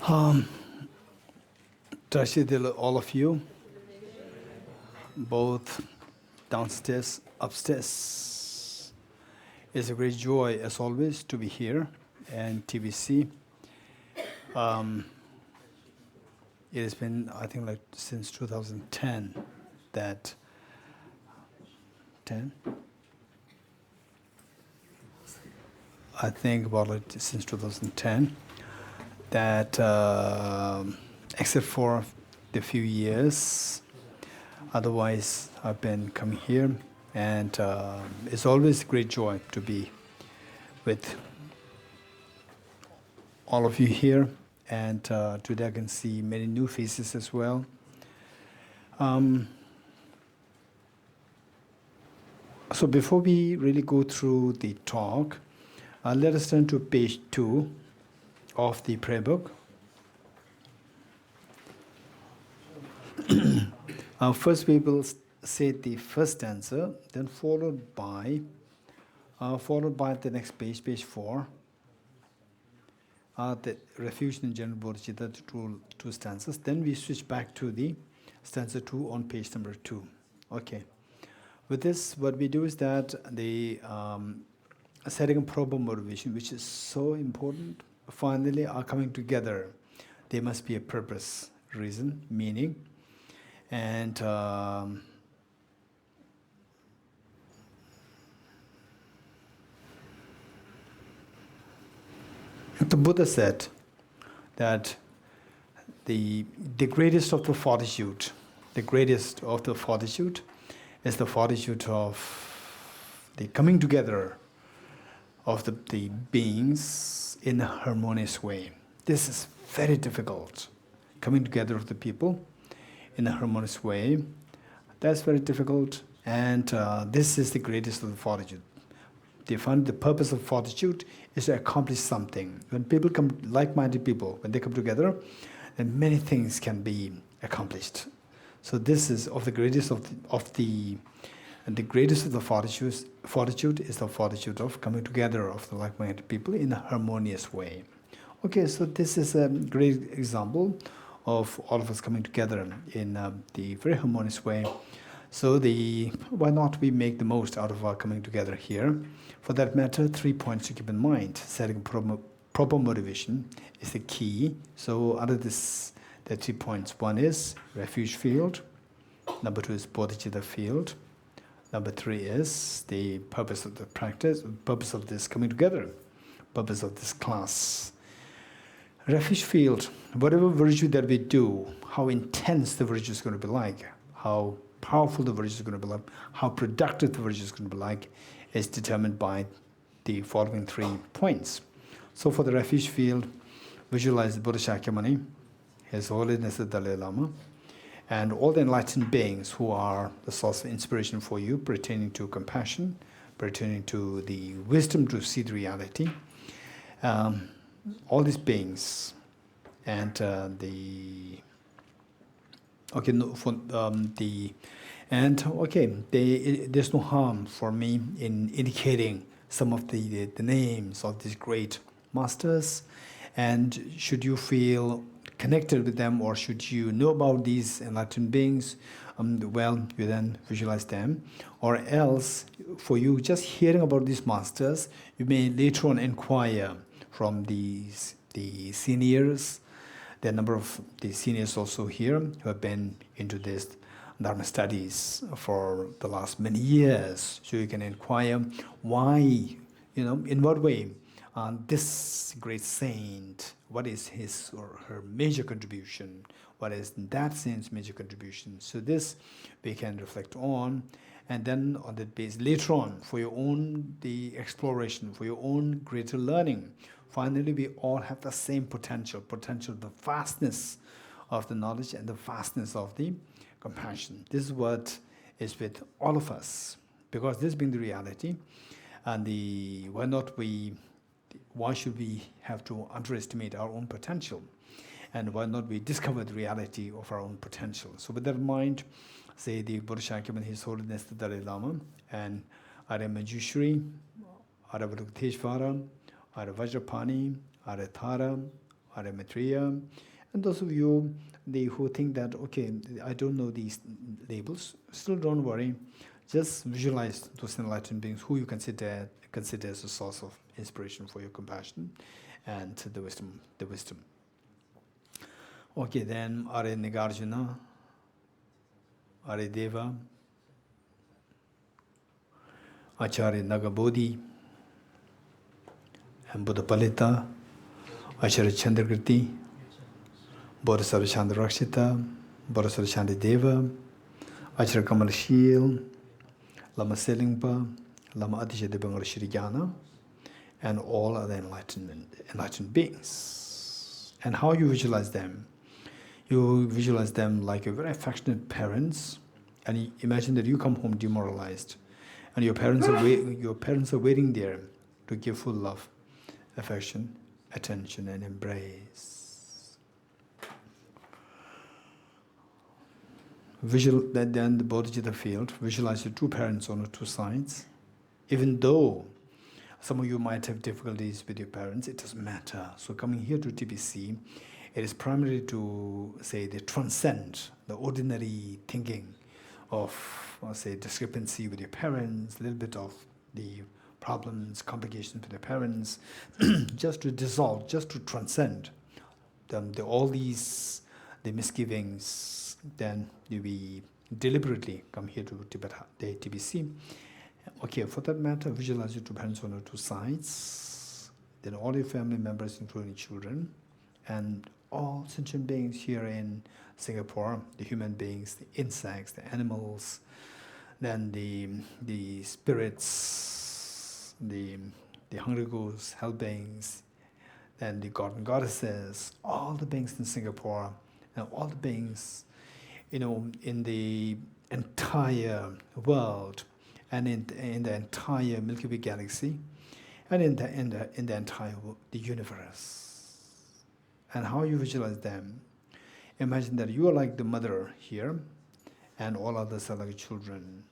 Um, Trusted all of you, both downstairs, upstairs. It's a great joy, as always, to be here and TBC. It has been, I think, like since 2010 that 10. I think about it since 2010 that, except for the few years, otherwise I've been coming here, and it's always a great joy to be with all of you here. And today I can see many new faces as well. So before we really go through the talk, let us turn to page 2 of the prayer book. First we will say the first stanza, then followed by the next page, page 4. The Refuge and General Bodhicitta, two stanzas. Then we switch back to the stanza 2 on page number 2. Okay. With this, what we do is that the setting a proper motivation, which is so important, finally are coming together. There must be a purpose, reason, meaning, and the Buddha said that the greatest of the fortitude, is the fortitude of the coming together of the beings in a harmonious way. This is very difficult. Coming together of the people in a harmonious way, that's very difficult, and this is the greatest of the fortitude. They find the purpose of fortitude is to accomplish something. When people come, like-minded people, when they come together, then many things can be accomplished. So this is of the greatest and the greatest of the fortitude is the fortitude of coming together of the like-minded people in a harmonious way. Okay, so this is a great example of all of us coming together in the very harmonious way. So why not we make the most out of our coming together here? For that matter, 3 points to keep in mind. Setting proper motivation is the key. So out of this, there are 3 points. One is refuge field. Number 2 is bodhicitta field. Number 3 is the purpose of the practice, purpose of this coming together, purpose of this class. Refuge field, whatever virtue that we do, how intense the virtue is going to be like, how powerful the virtue is going to be like, how productive the virtue is going to be like, is determined by the following 3 points. So for the refuge field, visualize the Buddha Shakyamuni, His Holiness the Dalai Lama, and all the enlightened beings who are the source of inspiration for you, pertaining to compassion, pertaining to the wisdom to see the reality. All these beings, and there's no harm for me in indicating some of the names of these great masters, and should you feel connected with them, or should you know about these enlightened beings, you then visualize them. Or else, for you just hearing about these masters, you may later on inquire from the seniors. There are a number of the seniors also here who have been into this Dharma studies for the last many years. So you can inquire why, in what way this great saint, what is his or her major contribution, what is that saint's major contribution. So this we can reflect on, and then on that base later on for your own the exploration, for your own greater learning. Finally, we all have the same potential, the vastness of the knowledge and the vastness of the compassion. This is what is with all of us, because this being the reality, and why should we have to underestimate our own potential? And why not we discover the reality of our own potential? So with that in mind, say the Buddha Shakyamuni, His Holiness the Dalai Lama, and Arya Manjushri, Arya Vadukteshvara, Arya Vajrapani, Arya Thara, Hare Maitreya. And those of you who think that, okay, I don't know these labels, still don't worry. Just visualize those enlightened beings who you consider as a source of inspiration for your compassion and the wisdom. Okay, then Are Nagarjuna, Are Deva, Acharya Nagabodhi, and Buddha Palita, Acharya Chandrakriti, Bodhisattva Chandrakshita, Bodhisattva Chandradeva, Acharya Kamalashil, Lama Selingpa, Lama Atisha Debangar Shrijana, and all other enlightened beings. And how you visualize them? You visualize them like a very affectionate parents, and you imagine that you come home demoralized, and your parents are waiting there to give full love, affection, attention, and embrace. Then the bodhicitta field, visualize your two parents on the two sides. Even though some of you might have difficulties with your parents, it doesn't matter. So coming here to TBC, it is primarily to, say, they transcend the ordinary thinking of, say, discrepancy with your parents, a little bit of the problems, complications with your parents, just to dissolve, just to transcend all these, the misgivings. Then we deliberately come here to the TBC. Okay, for that matter, visualize your two parents on the two sides, then all your family members, including children, and all sentient beings here in Singapore, the human beings, the insects, the animals, then the spirits, the hungry ghosts, hell beings, then the god and goddesses, all the beings in Singapore, and all the beings, in the entire world, and in the entire Milky Way galaxy, and in the entire the universe. And how you visualize them? Imagine that you are like the mother here, and all others are like children.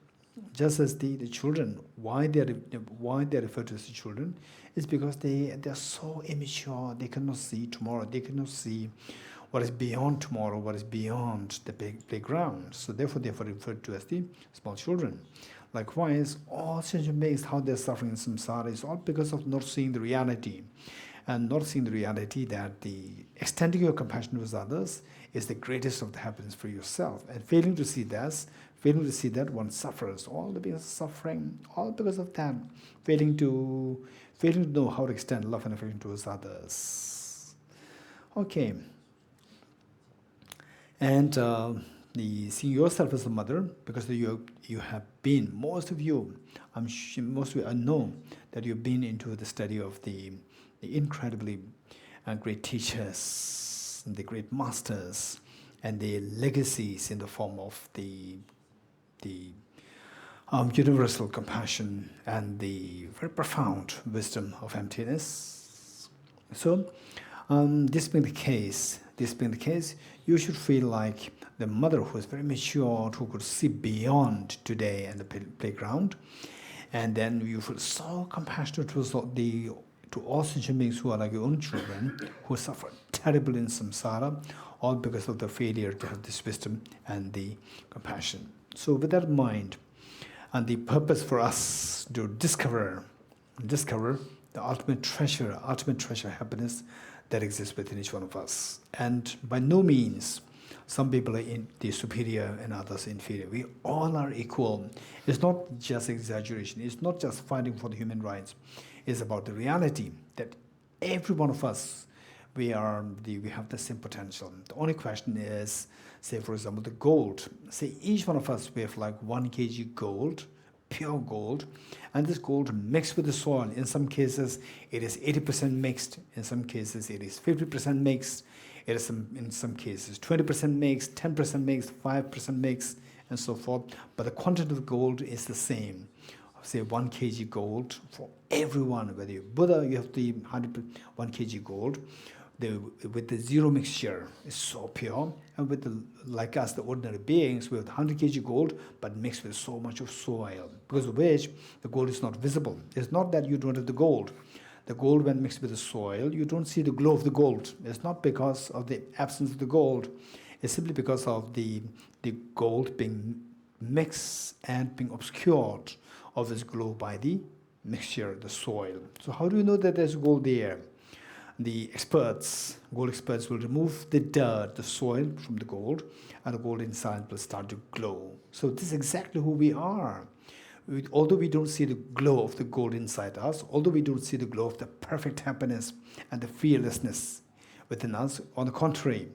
Just as the children, why they are referred to as the children, is because they are so immature. They cannot see tomorrow. They cannot see what is beyond tomorrow, what is beyond the big playground. So therefore, they are referred to as the small children. Likewise, all sentient beings, how they're suffering in samsara, is all because of not seeing the reality. And not seeing the reality that the extending your compassion towards others is the greatest of the happiness for yourself. And failing to see that one suffers. All the beings are suffering, all because of that. Failing to know how to extend love and affection towards others. Okay. And seeing yourself as a mother, because you have been, most of you, I'm sure most of you know that you've been into the study of the incredibly great teachers, the great masters, and the legacies in the form of the universal compassion and the very profound wisdom of emptiness. So, this being the case, you should feel like the mother who is very mature, who could see beyond today and the playground, and then you feel so compassionate to all sentient beings who are like your own children, who suffer terribly in samsara, all because of the failure to have this wisdom and the compassion. So with that in mind, and the purpose for us to discover the ultimate treasure happiness that exists within each one of us. And by no means, some people are in the superior and others inferior. We all are equal. It's not just exaggeration. It's not just fighting for the human rights. It's about the reality that every one of us, we have the same potential. The only question is, say for example, the gold. Say each one of us, we have like 1 kg gold, pure gold, and this gold mixed with the soil. In some cases, it is 80% mixed. In some cases, it is 50% mixed. It is in some cases 20% mixed, 10% mixed, 5% mixed, and so forth. But the quantity of gold is the same. Say 1 kg gold for everyone. Whether you're Buddha, you have the 1 kg gold. With the zero mixture, it's so pure. And with like us, the ordinary beings, we have 100 kg gold, but mixed with so much of soil, because of which the gold is not visible. It's not that you don't have the gold. the gold when mixed with the soil, you don't see the glow of the gold. It's not because of the absence of the gold. It's simply because of the gold being mixed and being obscured of this glow by the mixture, the soil. So how do you know that there's gold there? The experts, gold experts, will remove the dirt, the soil from the gold, and the gold inside will start to glow. So this is exactly who we are. Although we don't see the glow of the gold inside us, although we don't see the glow of the perfect happiness and the fearlessness within us, on the contrary,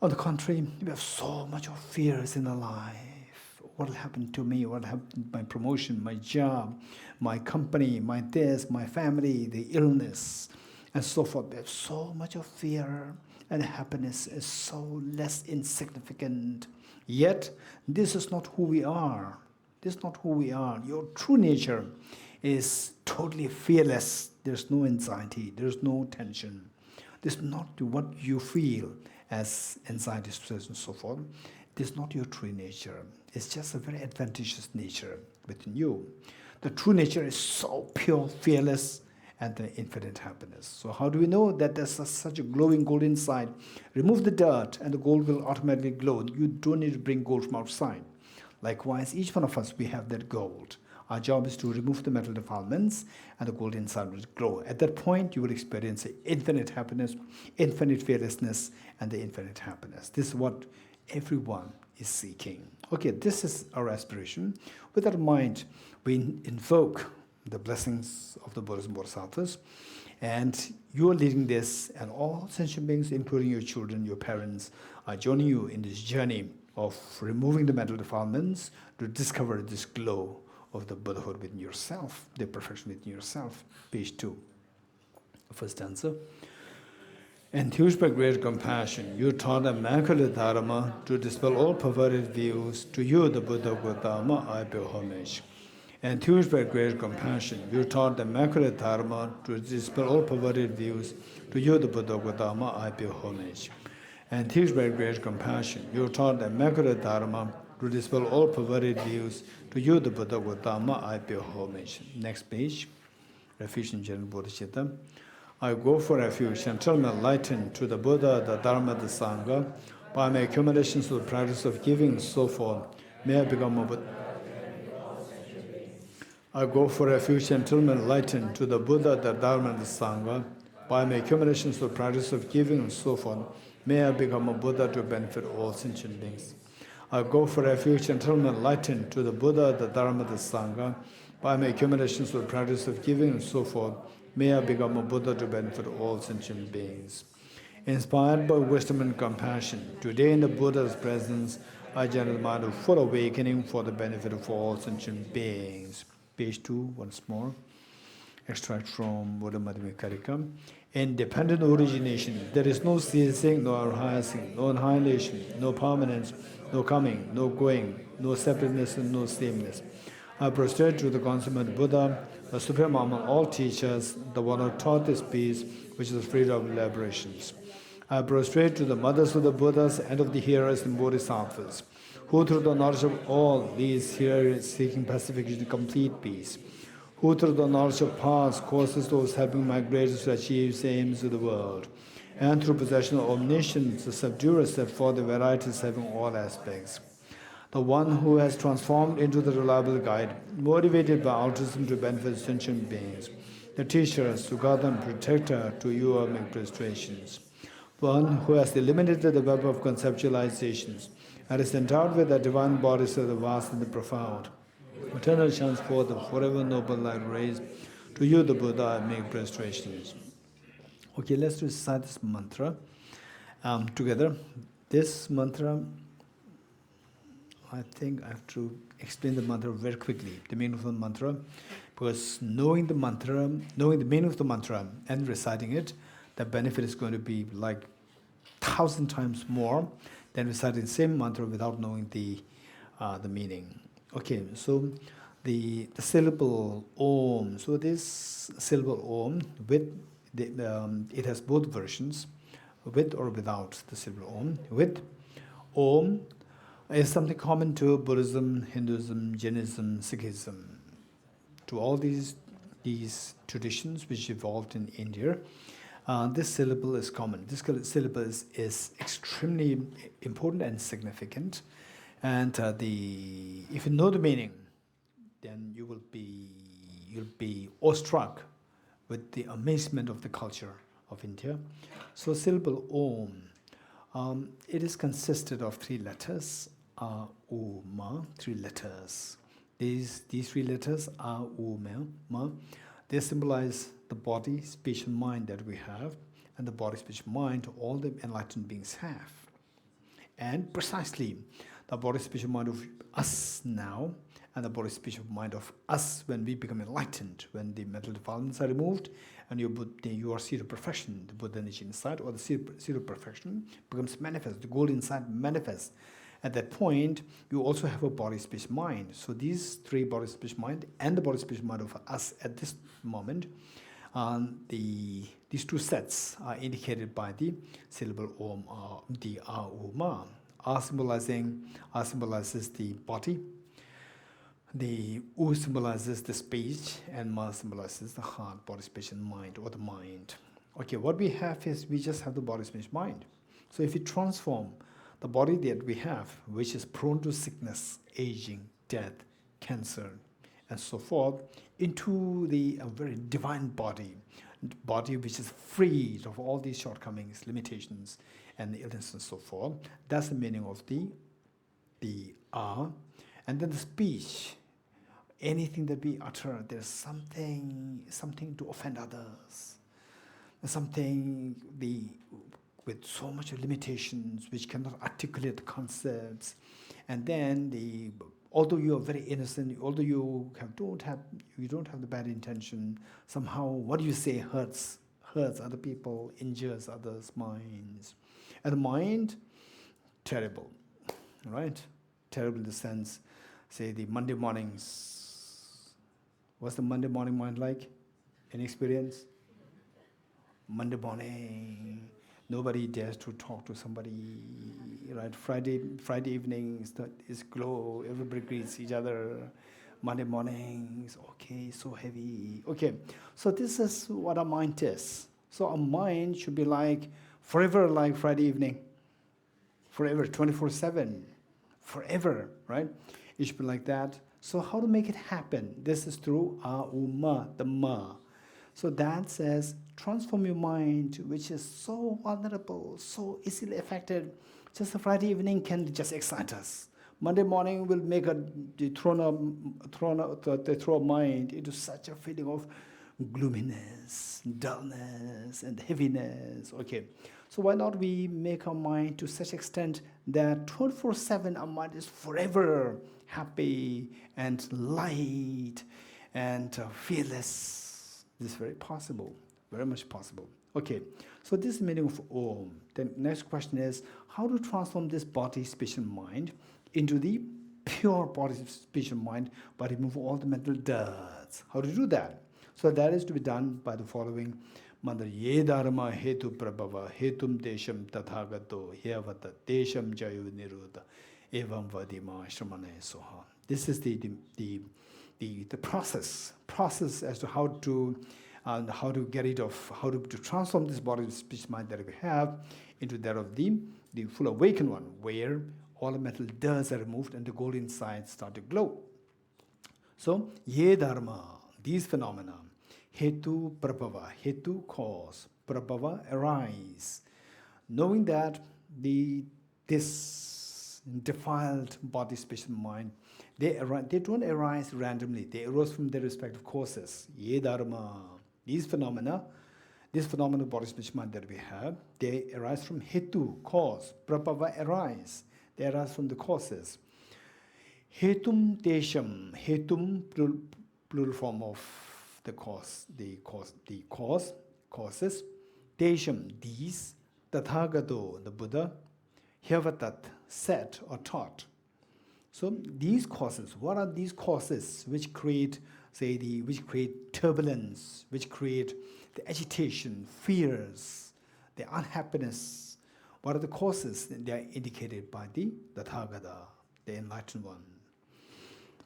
we have so much of fears in our life. What will happen to me? What will happen to my promotion, my job, my company, my this, my family, the illness, and so forth. We have so much of fear, and happiness is so less insignificant. Yet, this is not who we are. This is not who we are. Your true nature is totally fearless. There's no anxiety. There's no tension. This is not what you feel as anxiety, stress, and so forth. This is not your true nature. It's just a very advantageous nature within you. The true nature is so pure, fearless, and the infinite happiness. So how do we know that there's such a glowing gold inside? Remove the dirt and the gold will automatically glow. You don't need to bring gold from outside. Likewise, each one of us, we have that gold. Our job is to remove the metal defilements and the gold inside will glow. At that point, you will experience infinite happiness, infinite fearlessness, and the infinite happiness. This is what everyone is seeking. Okay, this is our aspiration. With that in mind, we invoke the blessings of the Buddhas and Bodhisattvas, and you are leading this, and all sentient beings, including your children, your parents, are joining you in this journey of removing the mental defilements to discover this glow of the Buddhahood within yourself, the perfection within yourself. Page 2. First answer. Enthused by great compassion, you taught immaculate Dharma to dispel all perverted views. To you, the Buddha Gautama, I pay homage. Enthused by great compassion, you taught the immaculate Dharma to dispel all perverted views. To you, the Buddha Gautama, I pay homage. Enthused by great compassion, you taught the immaculate Dharma to dispel all perverted views. To you, the Buddha Gautama, I pay homage. Next page. Refuge in general bodhicitta. I go for refuge and turn my lighten to the Buddha, the Dharma, the Sangha. By my accumulations of the practice of giving and so forth, may I become a Buddha. I go for refuge and turn my lighten to the Buddha, the Dharma, and the Sangha. By my accumulations of the practice of giving and so forth, may I become a Buddha to benefit all sentient beings. I go for refuge and turn my lighten to the Buddha, the Dharma, the Sangha. By my accumulations of the practice of giving and so forth, may I become a Buddha to benefit all sentient beings. Inspired by wisdom and compassion, today in the Buddha's presence, I generate the mind of full awakening for the benefit of all sentient beings. Page 2, once more. Extract from Buddha Madhyakarika. Independent origination, there is no ceasing, no arising, no annihilation, no permanence, no coming, no going, no separateness and no sameness. I prostrate to the consummate Buddha, the supreme among all teachers, the one who taught this peace, which is free of liberations. I prostrate to the mothers of the Buddhas and of the hearers and Bodhisattvas, who through the knowledge of all these hearers seeking pacification and complete peace, who through the knowledge of paths causes those helping migrators to achieve the aims of the world, and through possession of omniscience, the subduer set forth the varieties having all aspects. The one who has transformed into the reliable guide, motivated by altruism to benefit sentient beings, the teacher, Sugata and protector, to you I make prostrations. One who has eliminated the web of conceptualizations and is endowed with the divine bodies of the vast and the profound. Eternal shines forth the forever noble light rays. To you, the Buddha, I make prostrations. Okay, let's recite this mantra together. This mantra, I think I have to explain the mantra very quickly, the meaning of the mantra, because knowing the meaning of the mantra and reciting it, the benefit is going to be like 1,000 times more than reciting the same mantra without knowing the meaning. Okay, so the syllable Om. So this syllable Om, it has both versions, with or without the syllable Om. With Om is something common to Buddhism, Hinduism, Jainism, Sikhism. To all these these traditions which evolved in India, this syllable is common. This syllable is extremely important and significant. And if you know the meaning, then you'll be awestruck with the amazement of the culture of India. So syllable Om, it is consisted of 3 letters, A, U, Ma, 3 letters. These 3 letters, A, U, Ma, they symbolize the body, speech, and mind that we have, and the body, speech, mind all the enlightened beings have. And precisely, the body, speech, and mind of us now, and the body, speech, and mind of us when we become enlightened, when the mental defilements are removed, and your seed of perfection, the Buddha energy inside, or the seed of perfection becomes manifest, the gold inside manifests. At that point, you also have a body, speech, mind. So these 3 body, speech, mind, and the body, speech, mind of us at this moment, these 2 sets are indicated by the syllable Om, the A, U, Ma. A symbolizes the body, the U symbolizes the speech, and Ma symbolizes the heart, body, speech, and mind, or the mind. Okay, what we have is we just have the body, speech, mind. So if we transform the body that we have, which is prone to sickness, aging, death, cancer, and so forth, into a very divine body which is freed of all these shortcomings, limitations, and illness, and so forth. That's the meaning of the A. And then the speech, anything that we utter, there's something to offend others, something with so much limitations, which cannot articulate the concepts. And then although you are very innocent, although you don't have the bad intention, somehow what you say hurts other people, injures others' minds. And the mind, terrible, right? Terrible in the sense, say the Monday mornings. What's the Monday morning mind like? Any experience? Monday morning, nobody dares to talk to somebody, right? Friday evenings, that is glow, everybody greets each other. Monday mornings, okay, so heavy. Okay, so this is what our mind is. So our mind should be like forever like Friday evening. Forever, 24/7. Forever, right? It should be like that. So how to make it happen? This is through Ma, the Ma. So that says, transform your mind, which is so vulnerable, so easily affected. Just a Friday evening can just excite us. Monday morning will make they throw a mind into such a feeling of gloominess, dullness, and heaviness. Okay, so why not we make our mind to such extent that 24/7 our mind is forever happy and light and fearless. This is very possible, very much possible. Okay, so this is the meaning of Om. Then next question is, how to transform this body, speech, and mind into the pure body, speech, and mind by removing all the mental dirts. How to do that? So that is to be done by the following mantra. Ye dharma hetu prabhava hetum desham tathagato hyavata desham jayu niruddha evam vadima shramane soha. This is the process as to how to get rid of, how to transform this body, speech, mind that we have into that of the full awakened one, where all the metal dirts are removed and the gold inside start to glow. So, ye dharma, these phenomena, hetu prabhava, hetu cause, prabhava arise. Knowing that this defiled body, speech, and mind, they don't arise randomly. They arose from their respective causes. Ye dharma, these phenomena of body, speech, mind that we have, they arise from hetu, cause, prabhava arise. They arise from the causes. Hetum tesham, hetum, plural form of the causes. Tesham, these, tathagato, the Buddha, hyavatat, said or taught. So these causes, what are these causes which create, which create turbulence, which create the agitation, fears, the unhappiness? What are the causes? They are indicated by the Tathagata, the enlightened one.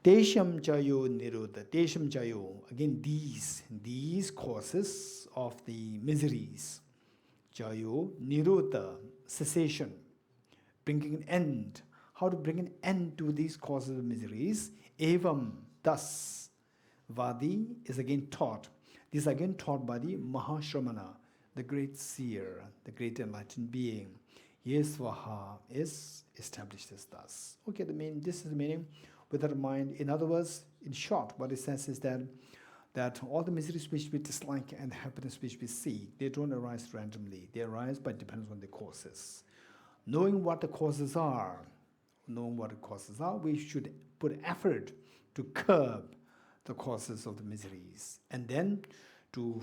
Tesham Chayo Nirodha. Tesham Chayo. Again, these causes of the miseries. Chayo Nirodha. Cessation. Bringing an end. How to bring an end to these causes of miseries? Evam. Thus. Vadi is again taught. This is again taught by the Mahashramana, the great seer, the great enlightened being. Yesvaha is established as thus. Okay, this is the meaning with our mind. In other words, in short, what it says is that all the miseries which we dislike and happiness which we seek, they don't arise randomly. They arise by depends on the causes. Knowing what the causes are, we should put effort to curb the causes of the miseries, and then to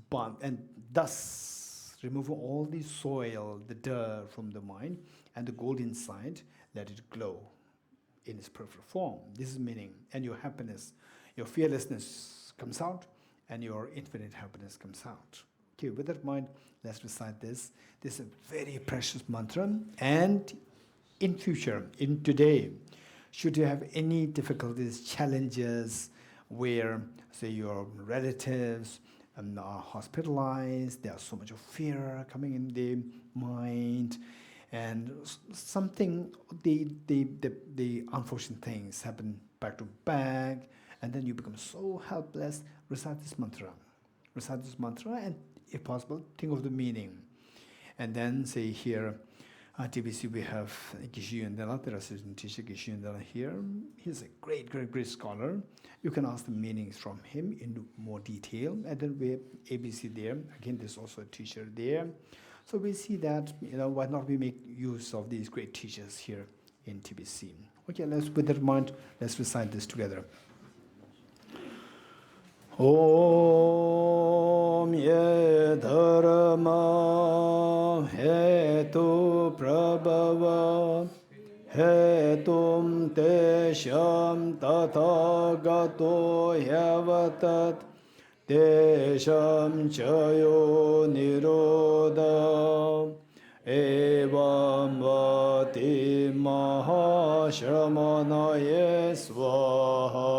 burn, and thus remove all the soil, the dirt from the mind, and the gold inside, let it glow in its perfect form. This is meaning, and your happiness, your fearlessness comes out, and your infinite happiness comes out. Okay, with that mind, let's recite this. This is a very precious mantra, and in future, in today, should you have any difficulties, challenges, where, say, your relatives are hospitalized, there's so much of fear coming in the mind, and something, the unfortunate things happen back to back, and then you become so helpless. Recite this mantra. Recite this mantra, and if possible, think of the meaning. And then, say here, TBC, we have Geshe Yundala, there are certain teacher Geshe Yundala here. He's a great scholar. You can ask the meanings from him in more detail. And then we have ABC there. Again, there's also a teacher there. So we see that, why not we make use of these great teachers here in TBC. Okay, with that in mind, let's recite this together. Om ye dharma hetu prabhava hetum tesham tathagato yavatat tesham chayo nirodha evam vati mahashramanaye svaha.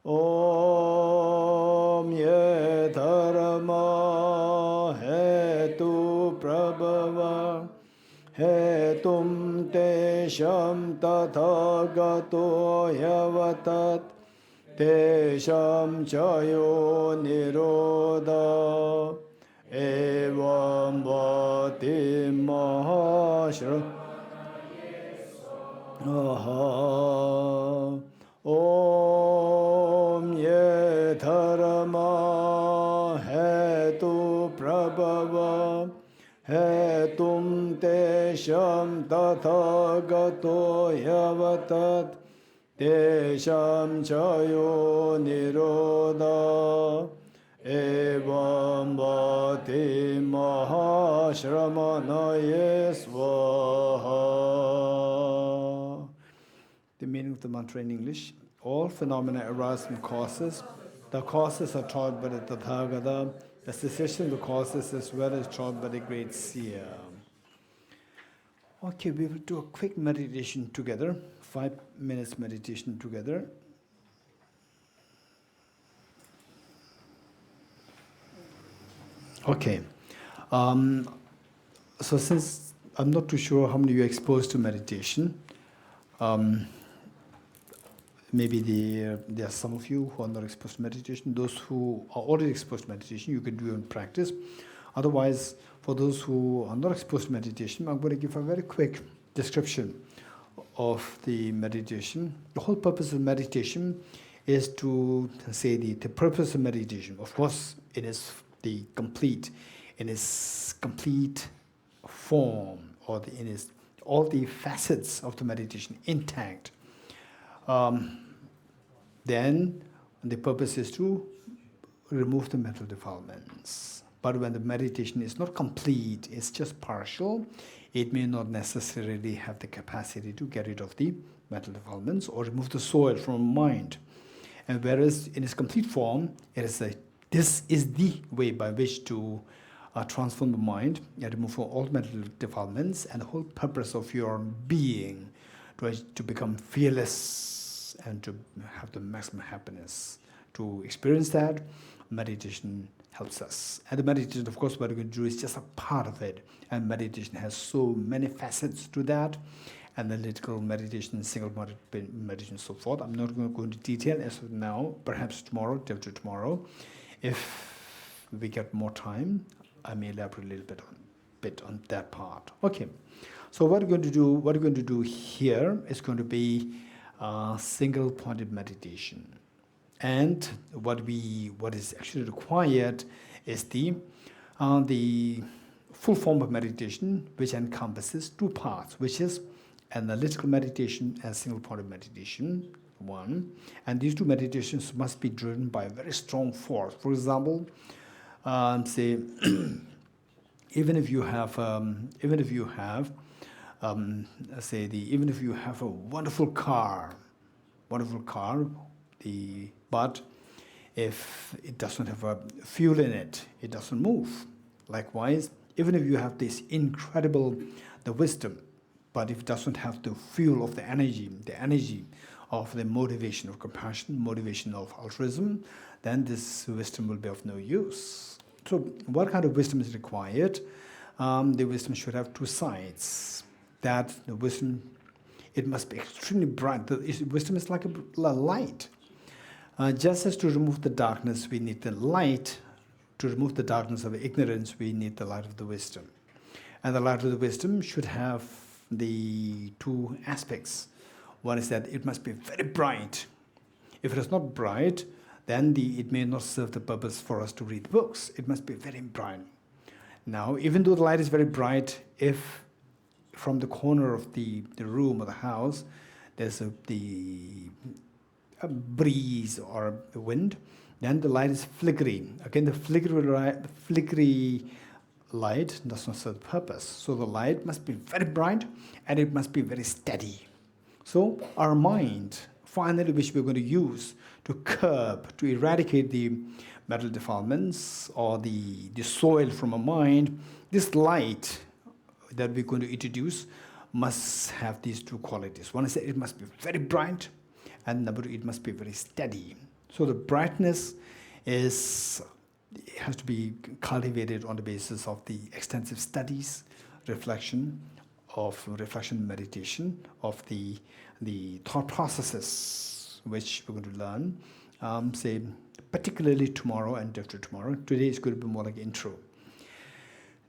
Om ye dharma hetu prabhava hetum tesham tathagato yavatat tesham chayo nirodha evam vati mahashramanaye Om ye dharma hetu prabhava hetum tesham tathagato yavatat tesham chayo nirodha evam vati mahashramanaye svaha. The meaning of the mantra in English: all phenomena arise from causes. The causes are taught by the Tathagata. The cessation of the causes as well as taught by the great seer. Okay, we will do a quick meditation together. 5 minutes meditation together. Okay. So since I'm not too sure how many of you are exposed to meditation, maybe there are some of you who are not exposed to meditation. Those who are already exposed to meditation, you can do it in practice. Otherwise, for those who are not exposed to meditation, I'm going to give a very quick description of the meditation. The whole purpose of meditation is to say the purpose of meditation. Of course, it is in its complete form, or in its all the facets of the meditation intact. Then the purpose is to remove the mental defilements. But when the meditation is not complete, it's just partial, it may not necessarily have the capacity to get rid of the mental defilements or remove the soil from mind. And whereas in its complete form, this is the way by which to transform the mind and remove all mental defilements, and the whole purpose of your being to become fearless and to have the maximum happiness. To experience that, meditation helps us. And the meditation, of course, what we're going to do is just a part of it. And meditation has so many facets to that. Analytical meditation, single-minded meditation, and so forth. I'm not going to go into detail as of now. Perhaps tomorrow, day after tomorrow, if we get more time, I may elaborate a little bit on that part. Okay. So what we're going to do here is going to be single-pointed meditation. And what is actually required is the full form of meditation, which encompasses two parts, which is analytical meditation and single-pointed meditation, one. And these two meditations must be driven by a very strong force. For example, say, even if you have a wonderful car, but if it doesn't have a fuel in it, it doesn't move. Likewise, even if you have this incredible wisdom, but if it doesn't have the fuel of the energy of the motivation of compassion, motivation of altruism, then this wisdom will be of no use. So what kind of wisdom is required? The wisdom should have two sides. That the wisdom, it must be extremely bright. The wisdom is like a light. Just as to remove the darkness, we need the light. To remove the darkness of ignorance, we need the light of the wisdom. And the light of the wisdom should have the two aspects. One is that it must be very bright. If it is not bright, then it may not serve the purpose for us to read books. It must be very bright. Now, even though the light is very bright, if from the corner of the room or the house, there's a breeze or a wind, then the light is flickering. Again, the flickery light does not serve the purpose. So the light must be very bright and it must be very steady. So our mind, finally, which we're going to use to curb, to eradicate the mental defilements or the soil from our mind, this light that we're going to introduce must have these two qualities. One is that it must be very bright, and number two, it must be very steady. So the brightness has to be cultivated on the basis of the extensive studies, reflection meditation, of the thought processes which we're going to learn, say particularly tomorrow and after tomorrow. Today is going to be more like intro.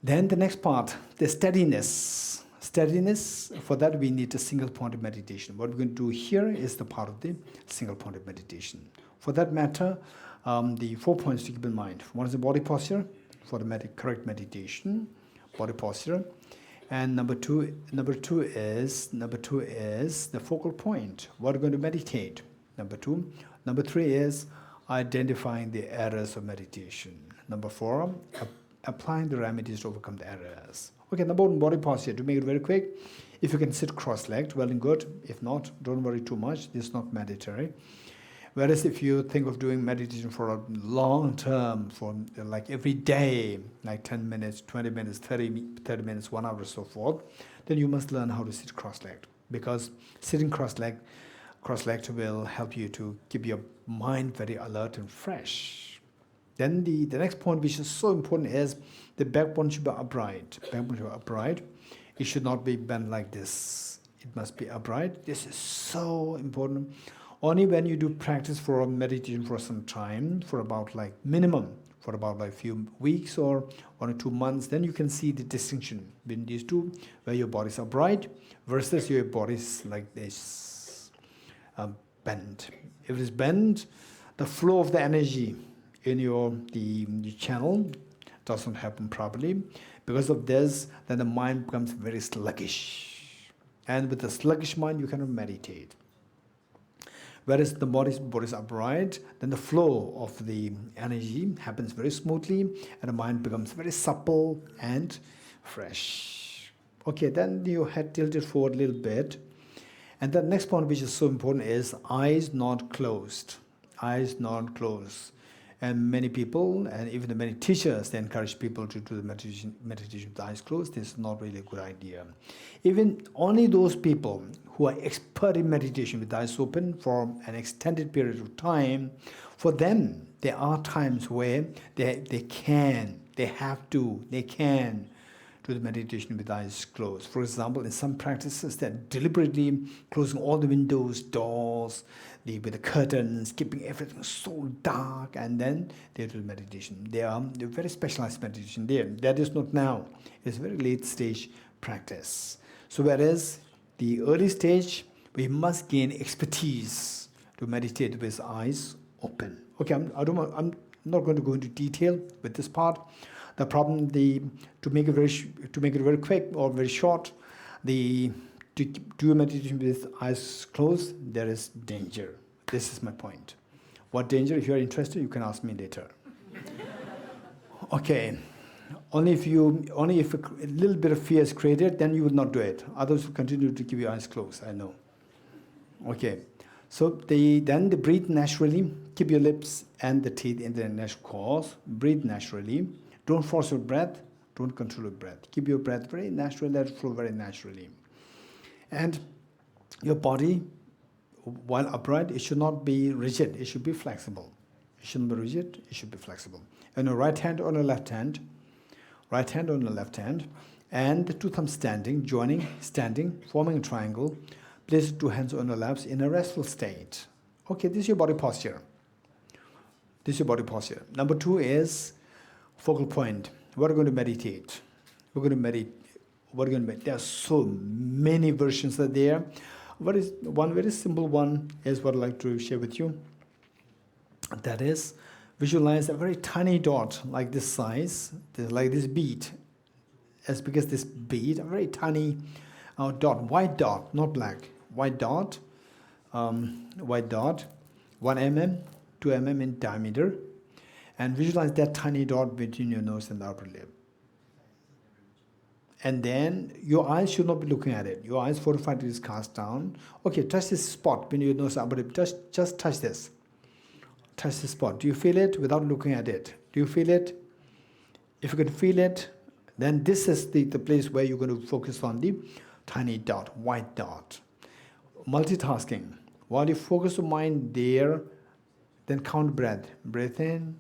Then the next part, the steadiness. Steadiness, for that we need a single-pointed meditation. What we're going to do here is the part of the single-pointed meditation. For that matter, the 4 points to keep in mind. One is the body posture, for the correct meditation, body posture. And number two is the focal point. What we're going to meditate. Number two. Number three is identifying the errors of meditation. Number four, applying the remedies to overcome the errors. Okay, number one, body posture. To make it very quick, if you can sit cross-legged, well and good. If not, don't worry too much. This is not mandatory. Whereas if you think of doing meditation for a long term, for like every day, like 10 minutes, 20 minutes, 30 minutes, 1 hour, so forth, then you must learn how to sit cross-legged. Because sitting cross-legged will help you to keep your mind very alert and fresh. Then the next point, which is so important, is the backbone should be upright. Backbone should be upright. It should not be bent like this. It must be upright. This is so important. Only when you do practice for meditation for some time, for about like minimum, for about like few weeks or 1 or 2 months, then you can see the distinction between these two, where your body is upright versus your body is like this, bent. If it is bent, the flow of the energy in the channel doesn't happen properly. Because of this, then the mind becomes very sluggish. And with a sluggish mind, you cannot meditate. Whereas the body is upright, then the flow of the energy happens very smoothly, and the mind becomes very supple and fresh. Okay, then your head tilted forward a little bit. And the next point, which is so important, is eyes not closed. Eyes not closed. And many people, and even the many teachers, they encourage people to do the meditation with the eyes closed. This is not really a good idea. Even only those people who are expert in meditation with the eyes open for an extended period of time, for them, there are times where they can do the meditation with eyes closed. For example, in some practices, they're deliberately closing all the windows, doors, with the curtains, keeping everything so dark, and then they do the meditation. They're very specialized meditation there. That is not now. It's a very late stage practice. So whereas the early stage, we must gain expertise to meditate with eyes open. Okay, I'm not going to go into detail with this part. The problem, to make it very quick or very short, to do meditation with eyes closed, there is danger. This is my point. What danger? If you are interested, you can ask me later. Okay. Only if a little bit of fear is created, then you would not do it. Others will continue to keep your eyes closed. I know. Okay. So then breathe naturally. Keep your lips and the teeth in their natural course. Breathe naturally. Don't force your breath. Don't control your breath. Keep your breath very natural. Let it flow very naturally. And your body, while upright, it should not be rigid. It should be flexible. It shouldn't be rigid. It should be flexible. And your right hand on the left hand. Right hand on the left hand. And the two thumbs standing, forming a triangle. Place 2 hands on your laps in a restful state. Okay, this is your body posture. Number 2 is focal point. We're going to meditate. There are so many versions there. One very simple one is what I'd like to share with you. That is, visualize a very tiny dot like this size, like this bead. As big as this bead, a very tiny dot, white dot, not black. White dot, 1 mm, 2 mm in diameter. And visualize that tiny dot between your nose and the upper lip. And then your eyes should not be looking at it. Your eyes 45 degrees cast down. Okay, touch this spot between your nose and upper lip. Just touch this. Touch this spot. Do you feel it without looking at it? Do you feel it? If you can feel it, then this is the place where you're going to focus on the tiny dot, white dot. Multitasking. While you focus your mind there, then count breath. Breath in,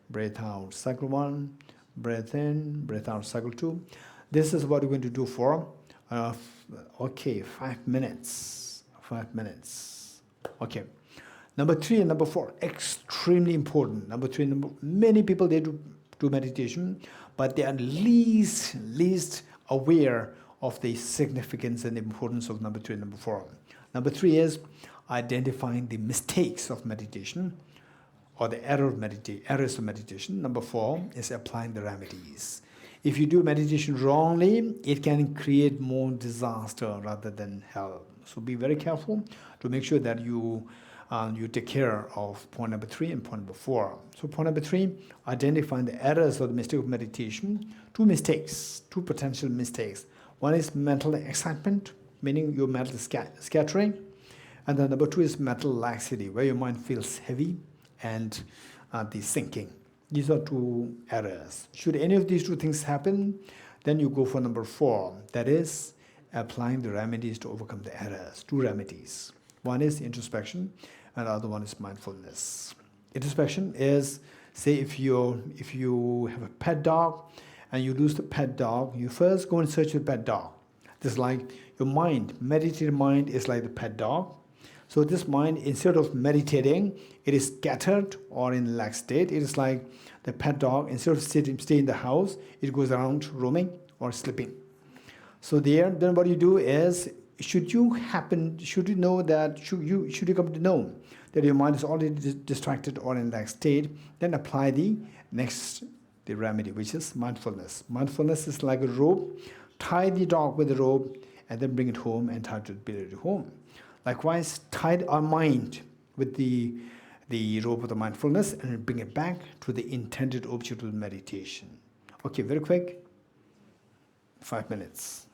breath out. Cycle 1, breath in, breath out. Cycle 2. This is what we're going to do for, 5 minutes. 5 minutes. Okay. Number 3 and number 4, extremely important. Number 3, many people, they do meditation, but they are least aware of the significance and importance of number 3 and number 4. Number 3 is identifying the mistakes of meditation or the errors of meditation. Number 4 is applying the remedies. If you do meditation wrongly, it can create more disaster rather than help. So be very careful to make sure that you take care of point number 3 and point number 4. So point number 3, identifying the errors or the mistake of meditation. 2 potential mistakes. One is mental excitement, meaning your mental scattering. And then number 2 is mental laxity, where your mind feels heavy and the sinking. These are 2 errors. Should any of these 2 things happen, then you go for number 4. That is applying the remedies to overcome the errors. 2 remedies. One is introspection, and the other one is mindfulness. Introspection is, say, if you have a pet dog and you lose the pet dog, you first go and search for the pet dog. This is like your mind, meditative mind is like the pet dog. So this mind, instead of meditating, it is scattered or in lax state. It is like the pet dog, instead of staying in the house, it goes around roaming or sleeping. So then what you do is, should you come to know that your mind is already distracted or in lax state, then apply the remedy, which is mindfulness. Mindfulness is like a rope. Tie the dog with the rope and then bring it home and tie it to home. Likewise, tie our mind with the rope of the mindfulness and bring it back to the intended object of the meditation. Okay, very quick. 5 minutes.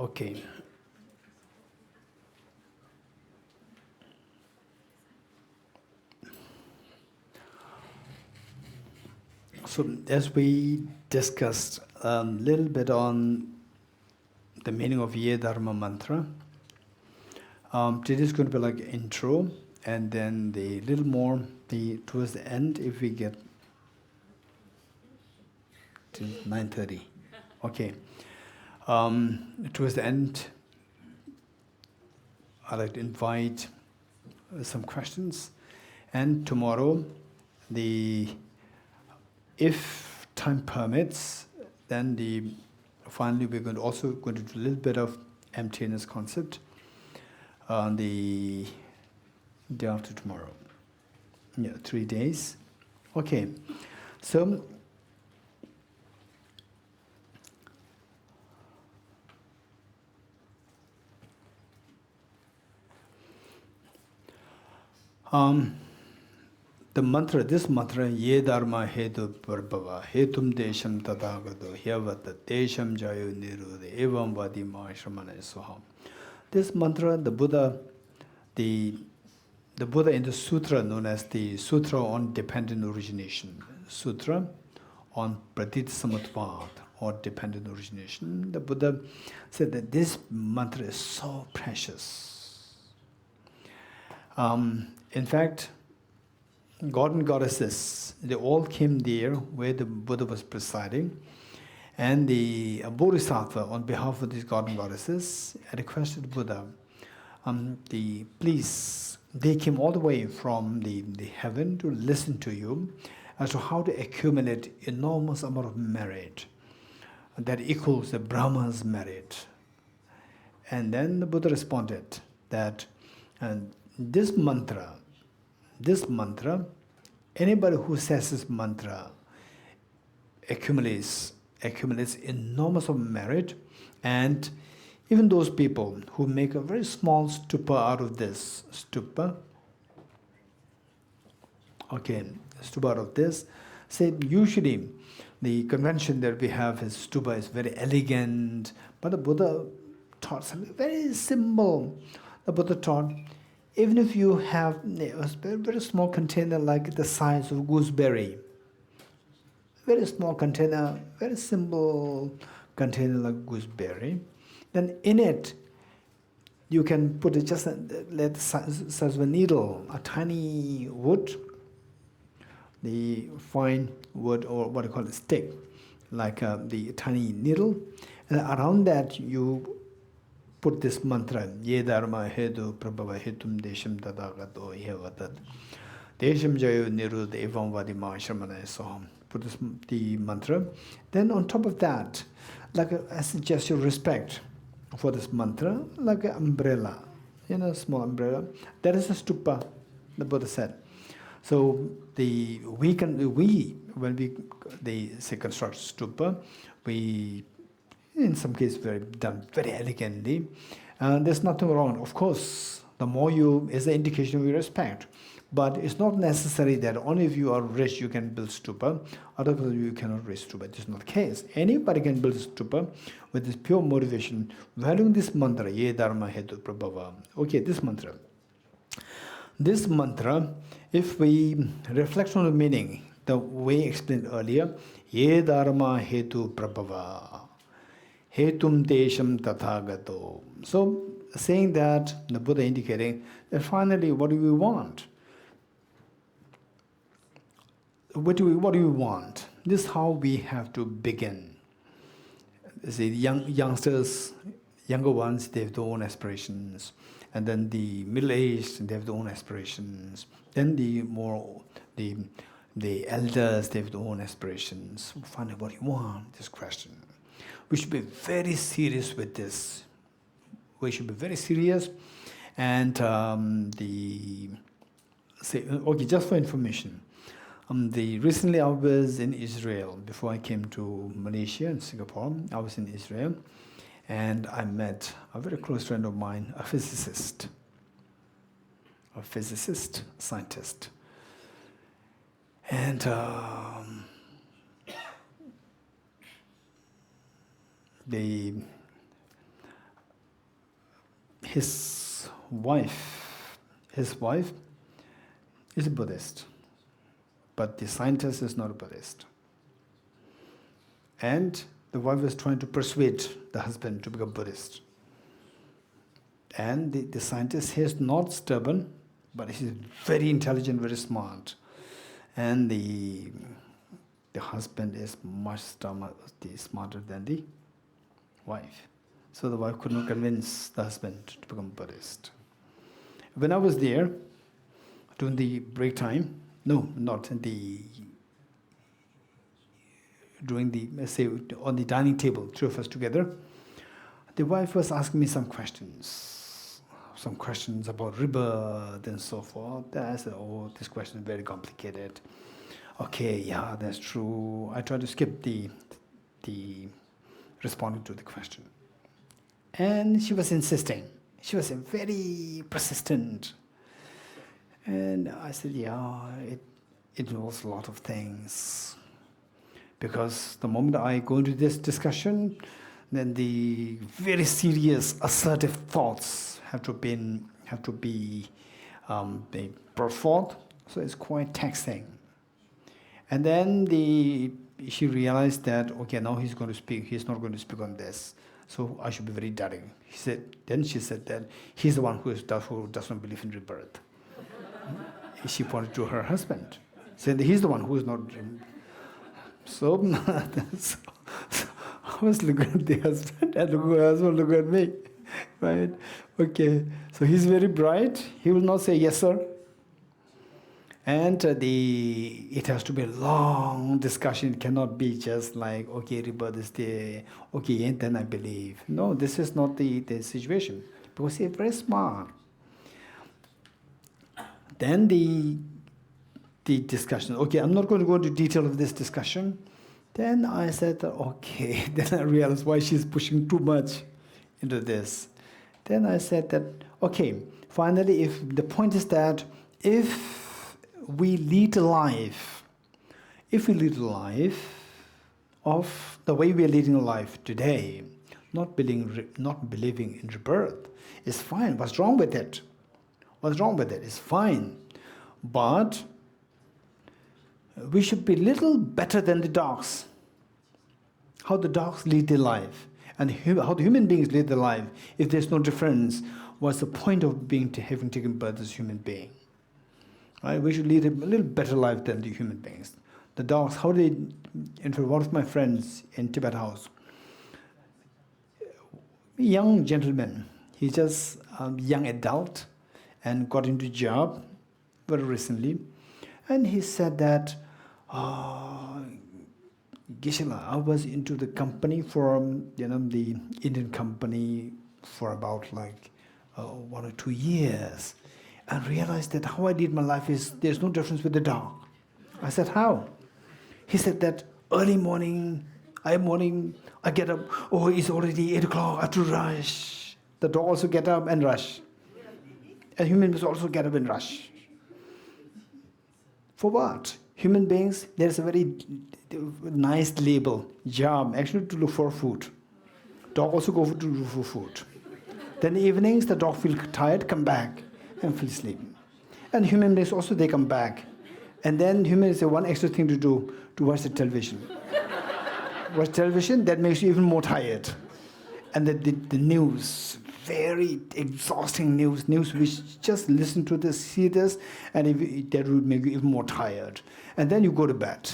Okay. So as we discussed a little bit on the meaning of Ye Dharma mantra, today is going to be like intro, and then the little more towards the end, if we get to 9:30. Okay. Towards the end, I'd like to invite some questions, and tomorrow, if time permits, then finally we're going to do a little bit of emptiness concept on the day after tomorrow. Yeah, 3 days. Okay, so the mantra, this mantra, Ye Dharma Hetu Prabhava, Hetum Desham Tathagata, Hyavata, Desham Jayo Niruddha, Evam Vadima Shramana Soham. This mantra, the Buddha in the sutra known as the Sutra on Dependent Origination, Sutra on Pratitsamatvad, or dependent origination, the Buddha said that this mantra is so precious. In fact, God and goddesses, they all came there where the Buddha was presiding, and the bodhisattva, on behalf of these God and goddesses, requested Buddha, please, they came all the way from the heaven to listen to you as to how to accumulate enormous amount of merit that equals the Brahma's merit. And then the Buddha responded that this mantra, anybody who says this mantra accumulates enormous of merit, and even those people who make a very small stupa out of this stupa, say usually the convention that we have is stupa is very elegant, but the Buddha taught something very simple. The Buddha taught, even if you have a very, very small container like the size of gooseberry, very small container, very simple container like gooseberry, then in it you can put it just the size of a needle, a tiny wood, the fine wood, or what I call it, stick, like the tiny needle, and around that you put this mantra, Ye Dharma Hedu Prabhava Hetum Desham Tadagato Yevatat Desham Jayo Niruddha Evam Vadima Shramana Soham. Put the mantra. Then on top of that, like as a gesture of respect for this mantra, like an umbrella, small umbrella. That is a stupa, the Buddha said. So when they say construct stupa, we in some cases done very elegantly. There's nothing wrong. Of course, the more is the indication of your respect. But it's not necessary that only if you are rich you can build stupa, otherwise you cannot raise stupa. This is not the case. Anybody can build stupa with this pure motivation, valuing this mantra, Ye Dharma Hetu Prabhava. Okay, this mantra. This mantra, if we reflect on the meaning, the way explained earlier, Ye Dharma Hetu Prabhava, Hetum Desham Tathagato. So, saying that, the Buddha indicating that finally, what do we want? What do we want? This is how we have to begin. See, youngsters, younger ones, they have their own aspirations. And then the middle-aged, they have their own aspirations. Then the elders, they have their own aspirations. Find out what you want, this question. We should be very serious with this. We should be very serious. And just for information, recently I was in Israel. Before I came to Malaysia and Singapore, I was in Israel. And I met a very close friend of mine, a physicist, scientist. And his wife is a Buddhist, but the scientist is not a Buddhist. And the wife was trying to persuade the husband to become Buddhist. And the scientist, he is not stubborn, but he's very intelligent, very smart. And the husband is much smarter than the wife. So the wife could not convince the husband to become Buddhist. When I was there, during the break time, let's say, on the dining table, three of us together, the wife was asking me some questions about rebirth and so forth. I said, oh, this question is very complicated. Okay, yeah, that's true. I tried to skip the responding to the question. And she was insisting. She was very persistent. And I said, yeah, it involves a lot of things. Because the moment I go into this discussion, then the very serious, assertive thoughts have to be brought forth. So it's quite taxing. And then she realized that, okay, now he's going to speak. He's not going to speak on this. So I should be very daring. She said that he's the one who does not believe in rebirth. She pointed to her husband, saying that he's the one who is not. So I was looking at the husband, and the husband looked at me. Right? Okay. So he's very bright. He will not say yes, sir. And it has to be a long discussion. It cannot be just like, okay, rebirth is there, okay, and then I believe. No, this is not the situation. Because he's very smart. Then the discussion, okay, I'm not going to go into detail of this discussion. Then I said, okay, then I realized why she's pushing too much into this. Then I said that, okay, finally, if the point is that if we lead a life of the way we are leading a life today, not believing in rebirth, is fine. What's wrong with it? What's wrong with it? It's fine. But we should be a little better than the dogs. How the dogs lead their life and how the human beings lead their life. If there's no difference, what's the point of having taken birth as a human being? Right? We should lead a little better life than the human beings. The dogs, in fact, one of my friends in Tibet House, a young gentleman, he's just a young adult and got into a job very recently. And he said that, Geshe, I was into the company the Indian company for about 1 or 2 years, and realized that how I lead my life is there's no difference with the dog. I said, how? He said that early morning, I get up, oh, it's already 8 o'clock, I have to rush. The dog also get up and rush. And human beings also get up and rush. For what? Human beings, there's a very nice label, job, actually to look for food. Dog also go to look for food. Then evenings, the dog feel tired, come back and feel sleep. And human beings also, they come back. And then humans have one extra thing to do, to watch the television. Watch television, that makes you even more tired. And the news, very exhausting news which just listen to this, see this, and that would make you even more tired. And then you go to bed.